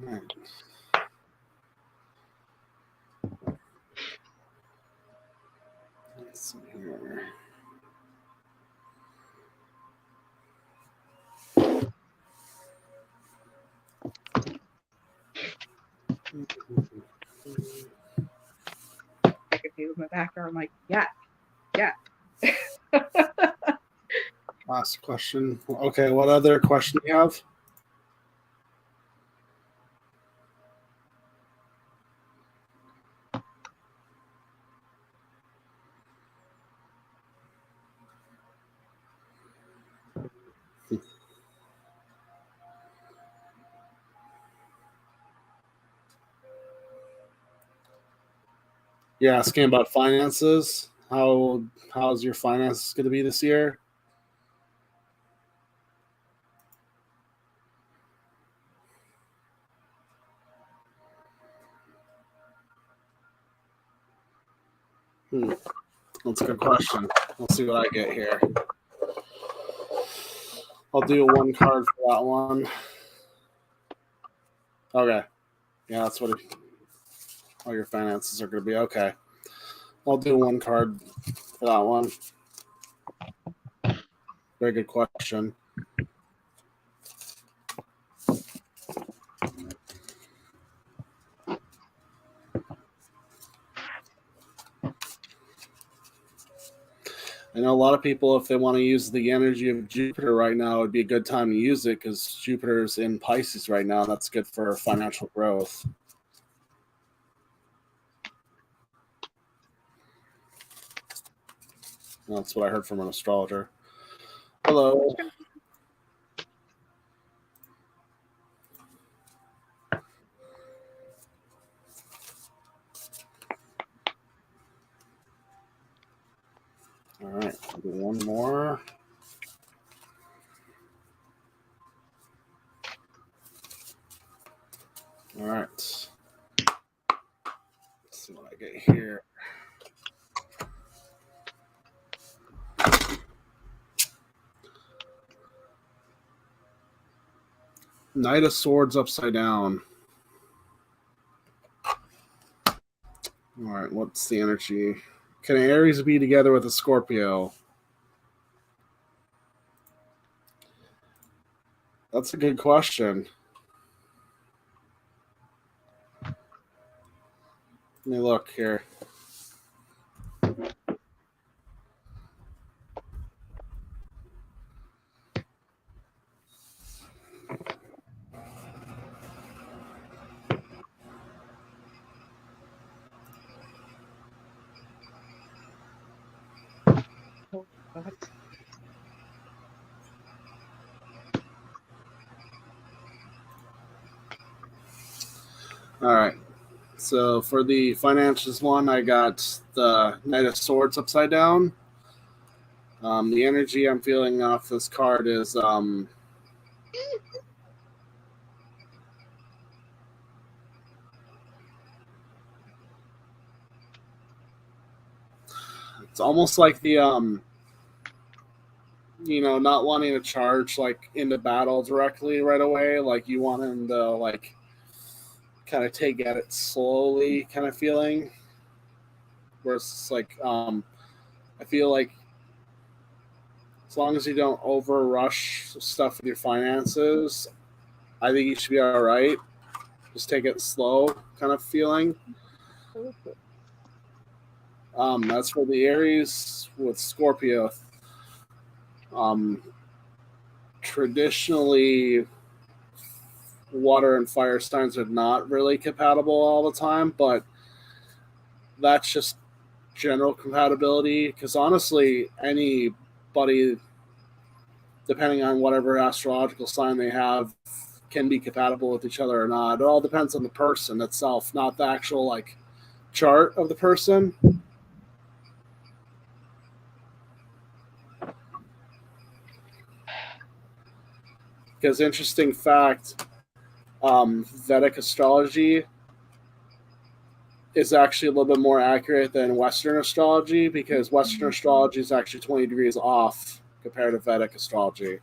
All right. Let's see here. I could feel my background like, yeah, yeah. Last question. Okay, what other question do you have? You're asking about finances. How's your finances going to be this year? That's a good question. Let's see what I get here. I'll do one card for that one. Okay. Yeah, that's what all your finances are going to be. Okay. I'll do one card for that one. Very good question. I know a lot of people, if they want to use the energy of Jupiter right now, it would be a good time to use it because Jupiter's in Pisces right now. That's good for financial growth. That's what I heard from an astrologer. Hello. All right, I'll do one more. All right. Let's see what I get here. Knight of Swords upside down. All right, what's the energy? Can Aries be together with a Scorpio? That's a good question. Let me look here. Oh, God. All right. So for the finances one, I got the Knight of Swords upside down. The energy I'm feeling off this card is it's almost like the not wanting to charge like into battle directly right away. Like you want him to like kind of take at it slowly, kind of feeling. Where it's like I feel like as long as you don't over rush stuff with your finances, I think you should be all right. Just take it slow, kind of feeling. That's for the Aries with Scorpio. Traditionally, water and fire signs are not really compatible all the time, but that's just general compatibility. Because honestly, anybody, depending on whatever astrological sign they have, can be compatible with each other or not. It all depends on the person itself, not the actual like chart of the person. Because interesting fact, Vedic astrology is actually a little bit more accurate than Western astrology because Western astrology is actually 20 degrees off compared to Vedic astrology.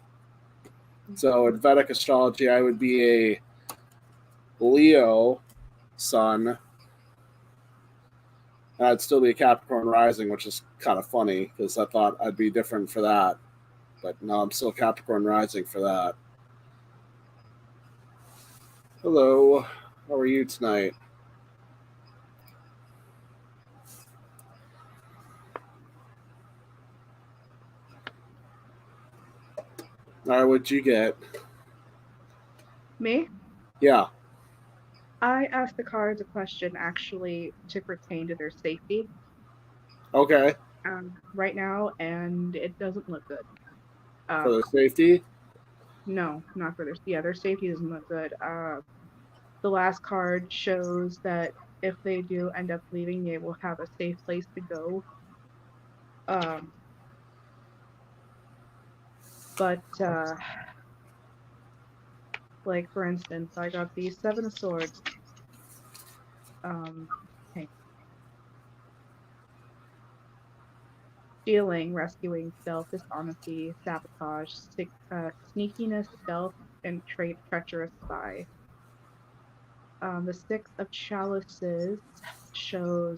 So in Vedic astrology, I would be a Leo sun. I'd still be a Capricorn rising, which is kind of funny because I thought I'd be different for that. But no, I'm still Capricorn rising for that. Hello, how are you tonight? All right, what'd you get? Me? Yeah. I asked the cards a question actually to pertain to their safety Okay. right now, and it doesn't look good. For the Um, safety? no, not for their safety doesn't look good. The last card shows that if they do end up leaving, they will have a safe place to go. But like for instance, I got the Seven of Swords. Okay. Stealing, rescuing, stealth, dishonesty, sabotage, sneakiness, stealth, and treacherous spy. The Six of Chalices shows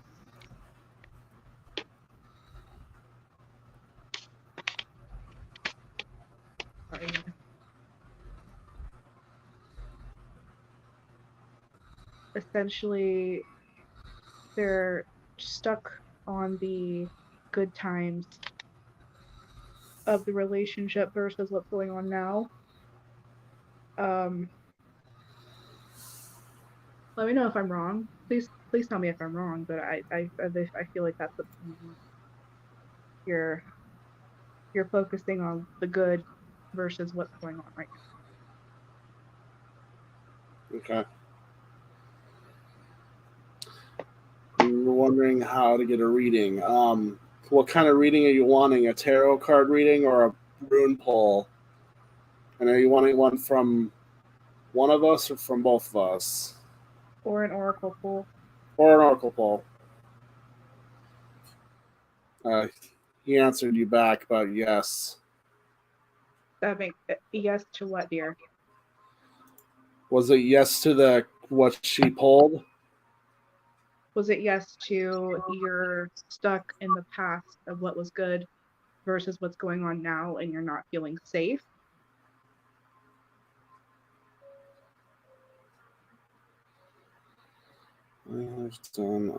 sorry. Essentially, they're stuck on the good times of the relationship versus what's going on now. Let me know if I'm wrong. Please tell me if I'm wrong. But I feel like that's what you're focusing on the good versus what's going on right now. Okay. You're wondering how to get a reading. What kind of reading are you wanting? A tarot card reading or a rune pull? And are you wanting one from one of us or from both of us? Or an oracle pull. Or an oracle pull. He answered you back about yes. That makes yes to what, dear? Was it yes to the what she pulled? Was it yes to you're stuck in the past of what was good versus what's going on now and you're not feeling safe? I have done.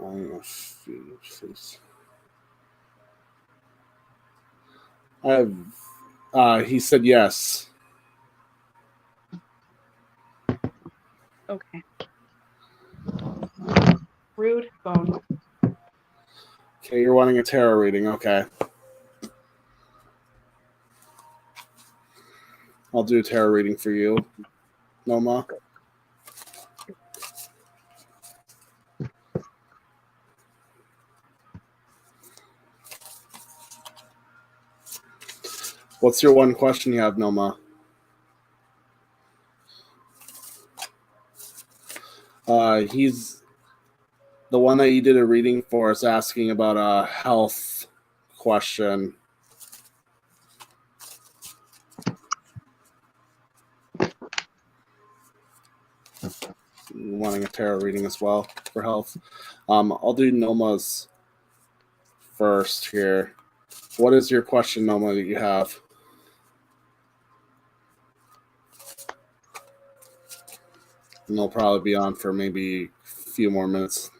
I have. He said yes. Okay. Rude phone. Okay, you're wanting a tarot reading. Okay. I'll do a tarot reading for you, Noma. What's your one question you have, Noma? He's the one that you did a reading for is asking about a health question. Wanting a tarot reading as well for health. I'll do Noma's first here. What is your question, Noma, that you have? And they'll probably be on for maybe a few more minutes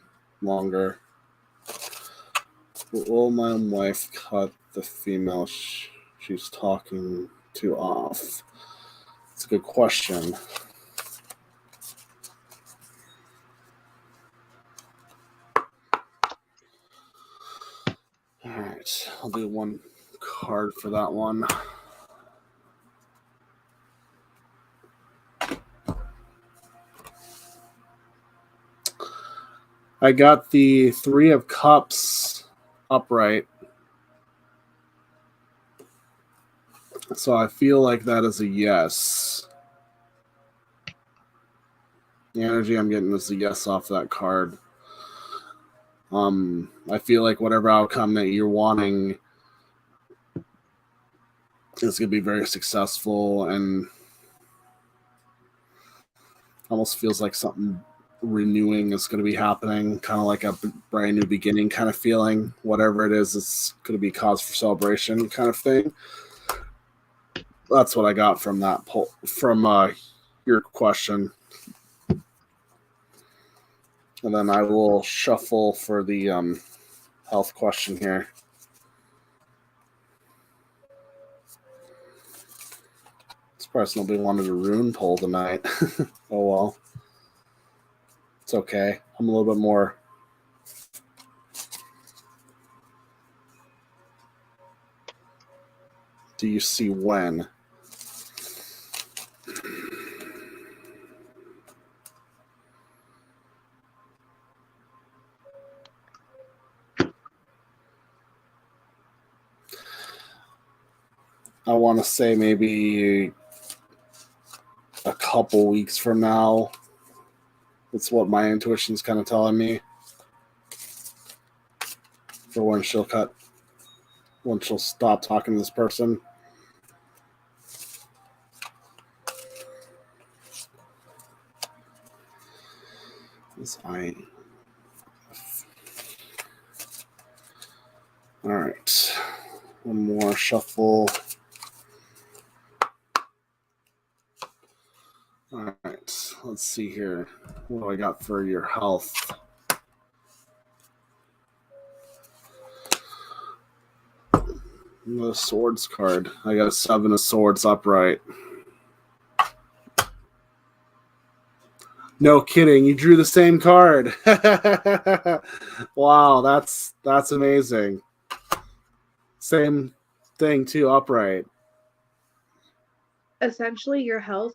longer. Will my wife cut the female she's talking to off? It's a good question. All right, I'll do one card for that one. I got the Three of Cups upright. So I feel like that is a yes. The energy I'm getting is a yes off that card. I feel like whatever outcome that you're wanting is going to be very successful and almost feels like something renewing is going to be happening, kind of like a brand new beginning kind of feeling. Whatever it is, it's going to be cause for celebration kind of thing. That's what I got from that poll, from your question. And then I will shuffle for the health question here. This person will be wanting a rune pull tonight. Oh well. It's okay. I'm a little bit more. Do you see when? I want to say maybe a couple weeks from now. That's what my intuition's kind of telling me for when she'll stop talking to this person. All right. One more shuffle. All right. Let's see here. What do I got for your health? The swords card. I got a 7 of swords upright. No kidding. You drew the same card. Wow, that's amazing. Same thing too, upright. Essentially, your health,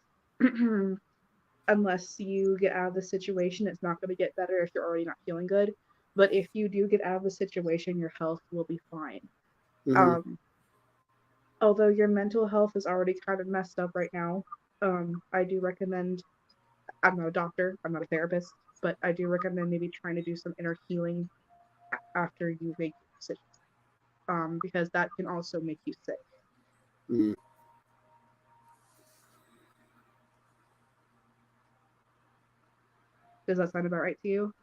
unless you get out of the situation, it's not going to get better if you're already not feeling good. But if you do get out of the situation, your health will be fine. Mm-hmm. Although your mental health is already kind of messed up right now, I do recommend. I'm not a doctor, I'm not a therapist, but I do recommend maybe trying to do some inner healing after you make decisions, because that can also make you sick. Mm-hmm. Does that sound about right to you?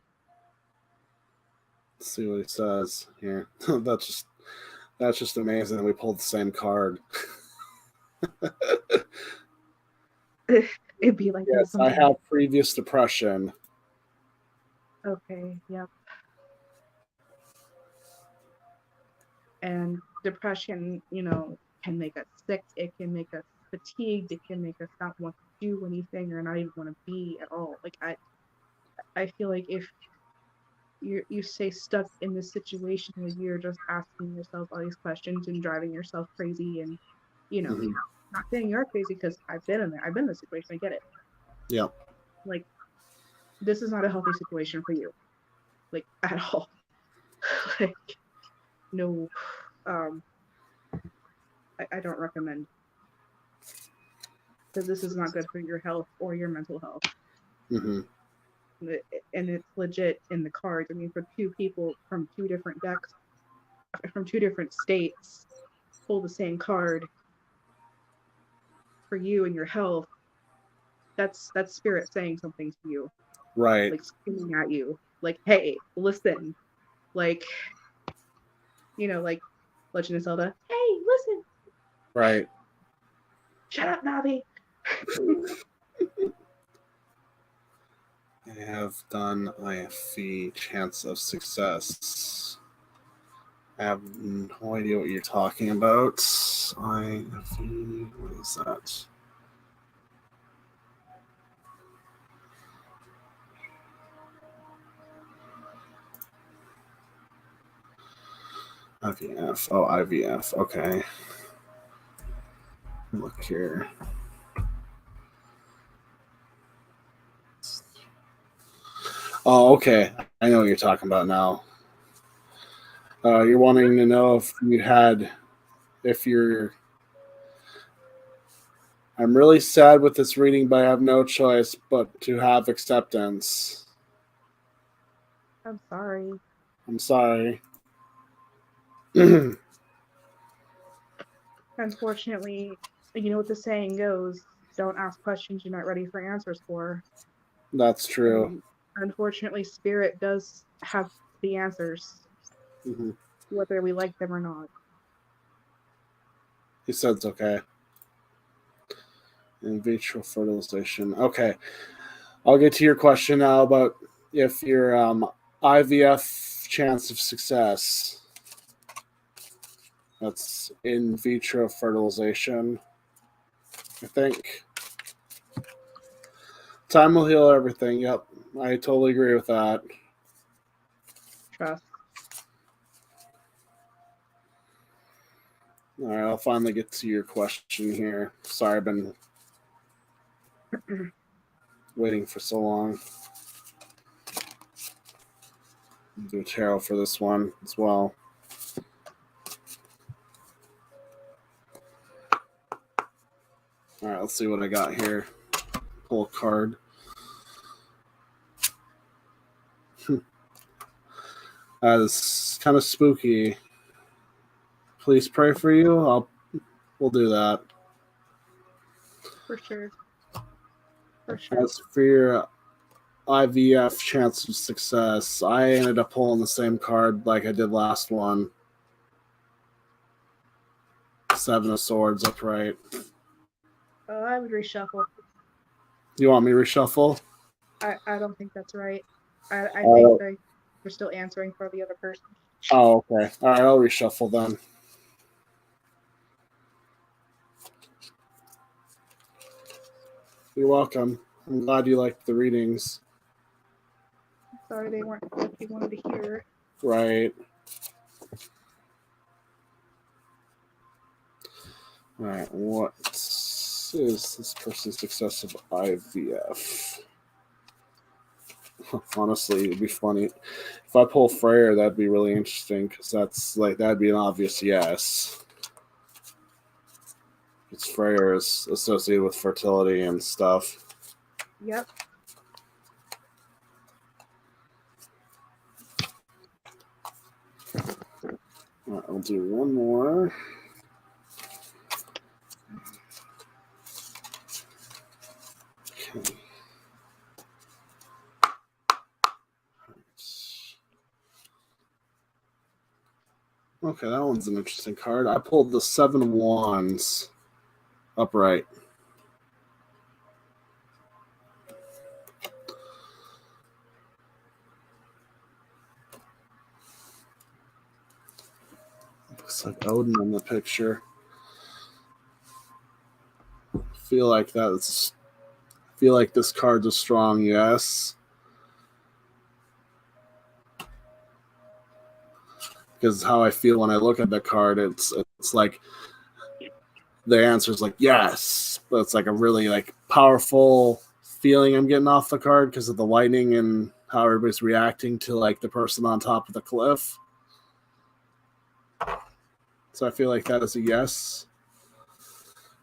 Let's see what he says here. That's just amazing. We pulled the same card. It'd be like that Yes, I sometimes. have previous depression. Okay, yep. And depression, can make us sick. It can make us fatigued. It can make us not want to do anything or not even want to be at all. Like I feel like if you stay stuck in this situation where you're just asking yourself all these questions and driving yourself crazy, and you know, Mm-hmm. not saying you're crazy because I've been in there. I've been in this situation. I get it. Yep. Like this is not a healthy situation for you, like at all. Like no, um, I don't recommend, because this is not good for your health or your mental health. Mm-hmm. And it's legit in the cards. I mean, for two people from two different decks, from two different states, pull the same card for you and your health. That's spirit saying something to you, Right. like screaming at you, like, "Hey, listen!" Like, like Legend of Zelda. Hey, listen! Right. Shut up, Navi. I have done IFE chance of success. I have no idea what you're talking about. IFE, what is that? IVF. Oh, IVF. Okay. Look here. Oh, okay. I know what you're talking about now. You're wanting to know if you're. I'm really sad with this reading, but I have no choice but to have acceptance. I'm sorry. I'm sorry. Unfortunately, you know what the saying goes: "Don't ask questions you're not ready for answers for." That's true. And unfortunately, spirit does have the answers, Mm-hmm. whether we like them or not. He said it's okay. In vitro fertilization. Okay. I'll get to your question now about if your IVF chance of success. That's in vitro fertilization, I think. Time will heal everything. Yep. I totally agree with that. Trust. All right, I'll finally get to your question here. Sorry, I've been waiting for so long. I'll do a tarot for this one as well. All right, let's see what I got here. Pull a card. That is kind of spooky. Please pray for you. We'll do that. For sure. For sure. As for your IVF chance of success, I ended up pulling the same card like I did last one. 7 of Swords upright. I would reshuffle. You want me to reshuffle? I don't think that's right. I think they're still answering for the other person. Oh, okay. All right, I'll reshuffle then. You're welcome. I'm glad you liked the readings. Sorry they weren't what you wanted to hear. Right. All right, what is this person's success of IVF? Honestly, it'd be funny. If I pull Freyr, that'd be really interesting because that'd be an obvious yes. Because Freyr is associated with fertility and stuff. Yep. All right, I'll do one more. Okay. Okay, that one's an interesting card. I pulled the 7 of Wands upright. Looks like Odin in the picture. I feel like this card's a strong yes. Because how I feel when I look at the card, it's like the answer is like yes, but it's like a really like powerful feeling I'm getting off the card because of the lightning and how everybody's reacting to like the person on top of the cliff. So I feel like that is a yes,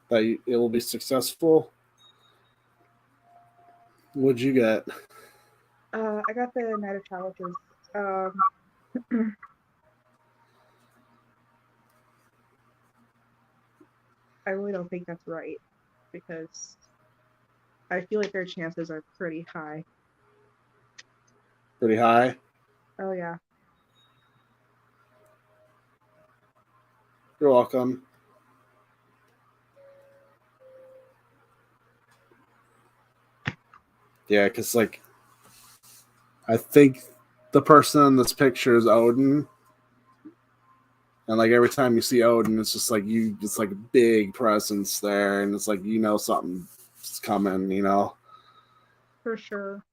that it will be successful. What'd you get? I got the Knight of Chalices. I really don't think that's right because I feel like their chances are pretty high. Pretty high? Oh, yeah. You're welcome. Yeah, because like I think the person in this picture is Odin. And like every time you see Odin, it's just like it's like a big presence there, and it's like something's coming, For sure.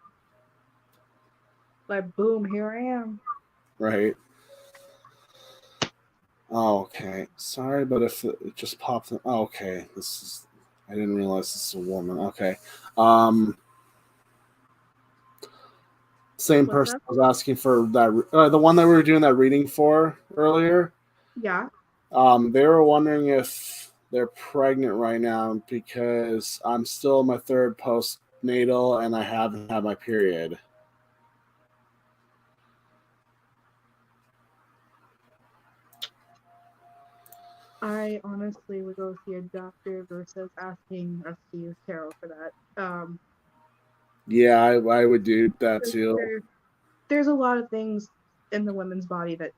Like, boom, here I am. Right. Oh, okay. Sorry, but if it just popped in, oh, okay. I didn't realize this is a woman. Okay. Same person was asking for that, the one that we were doing that reading for earlier. Yeah. They were wondering if they're pregnant right now because I'm still in my 3rd postnatal and I haven't had my period. I honestly would go see a doctor versus asking us to use tarot for that. Yeah, I would do that too. There's a lot of things in the women's body that,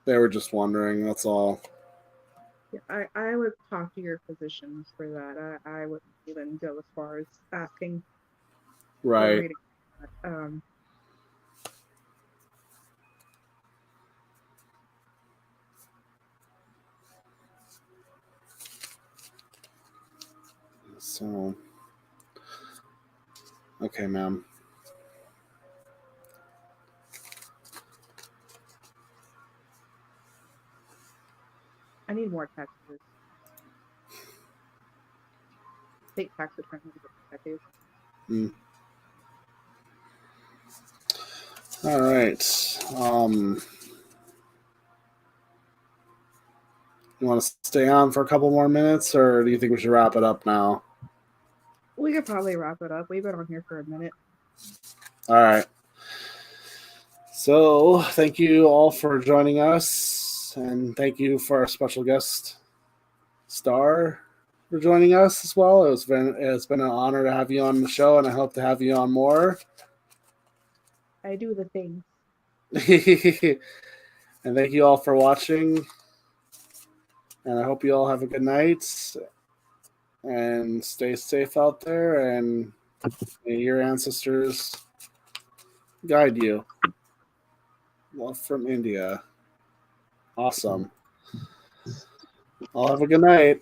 They were just wondering, that's all. Yeah, I would talk to your physician for that. I wouldn't even go as far as asking for a Right. reading. So, okay, ma'am. I need more taxes. Take tax returns and get tattoos. All right. You want to stay on for a couple more minutes, or do you think we should wrap it up now? We could probably wrap it up. We've been on here for a minute. All right. So thank you all for joining us, and thank you for our special guest, Star, for joining us as well. It's been an honor to have you on the show, and I hope to have you on more. I do the things. And thank you all for watching, and I hope you all have a good night, and stay safe out there, and may your ancestors guide you. Love from India. Awesome. I'll have a good night.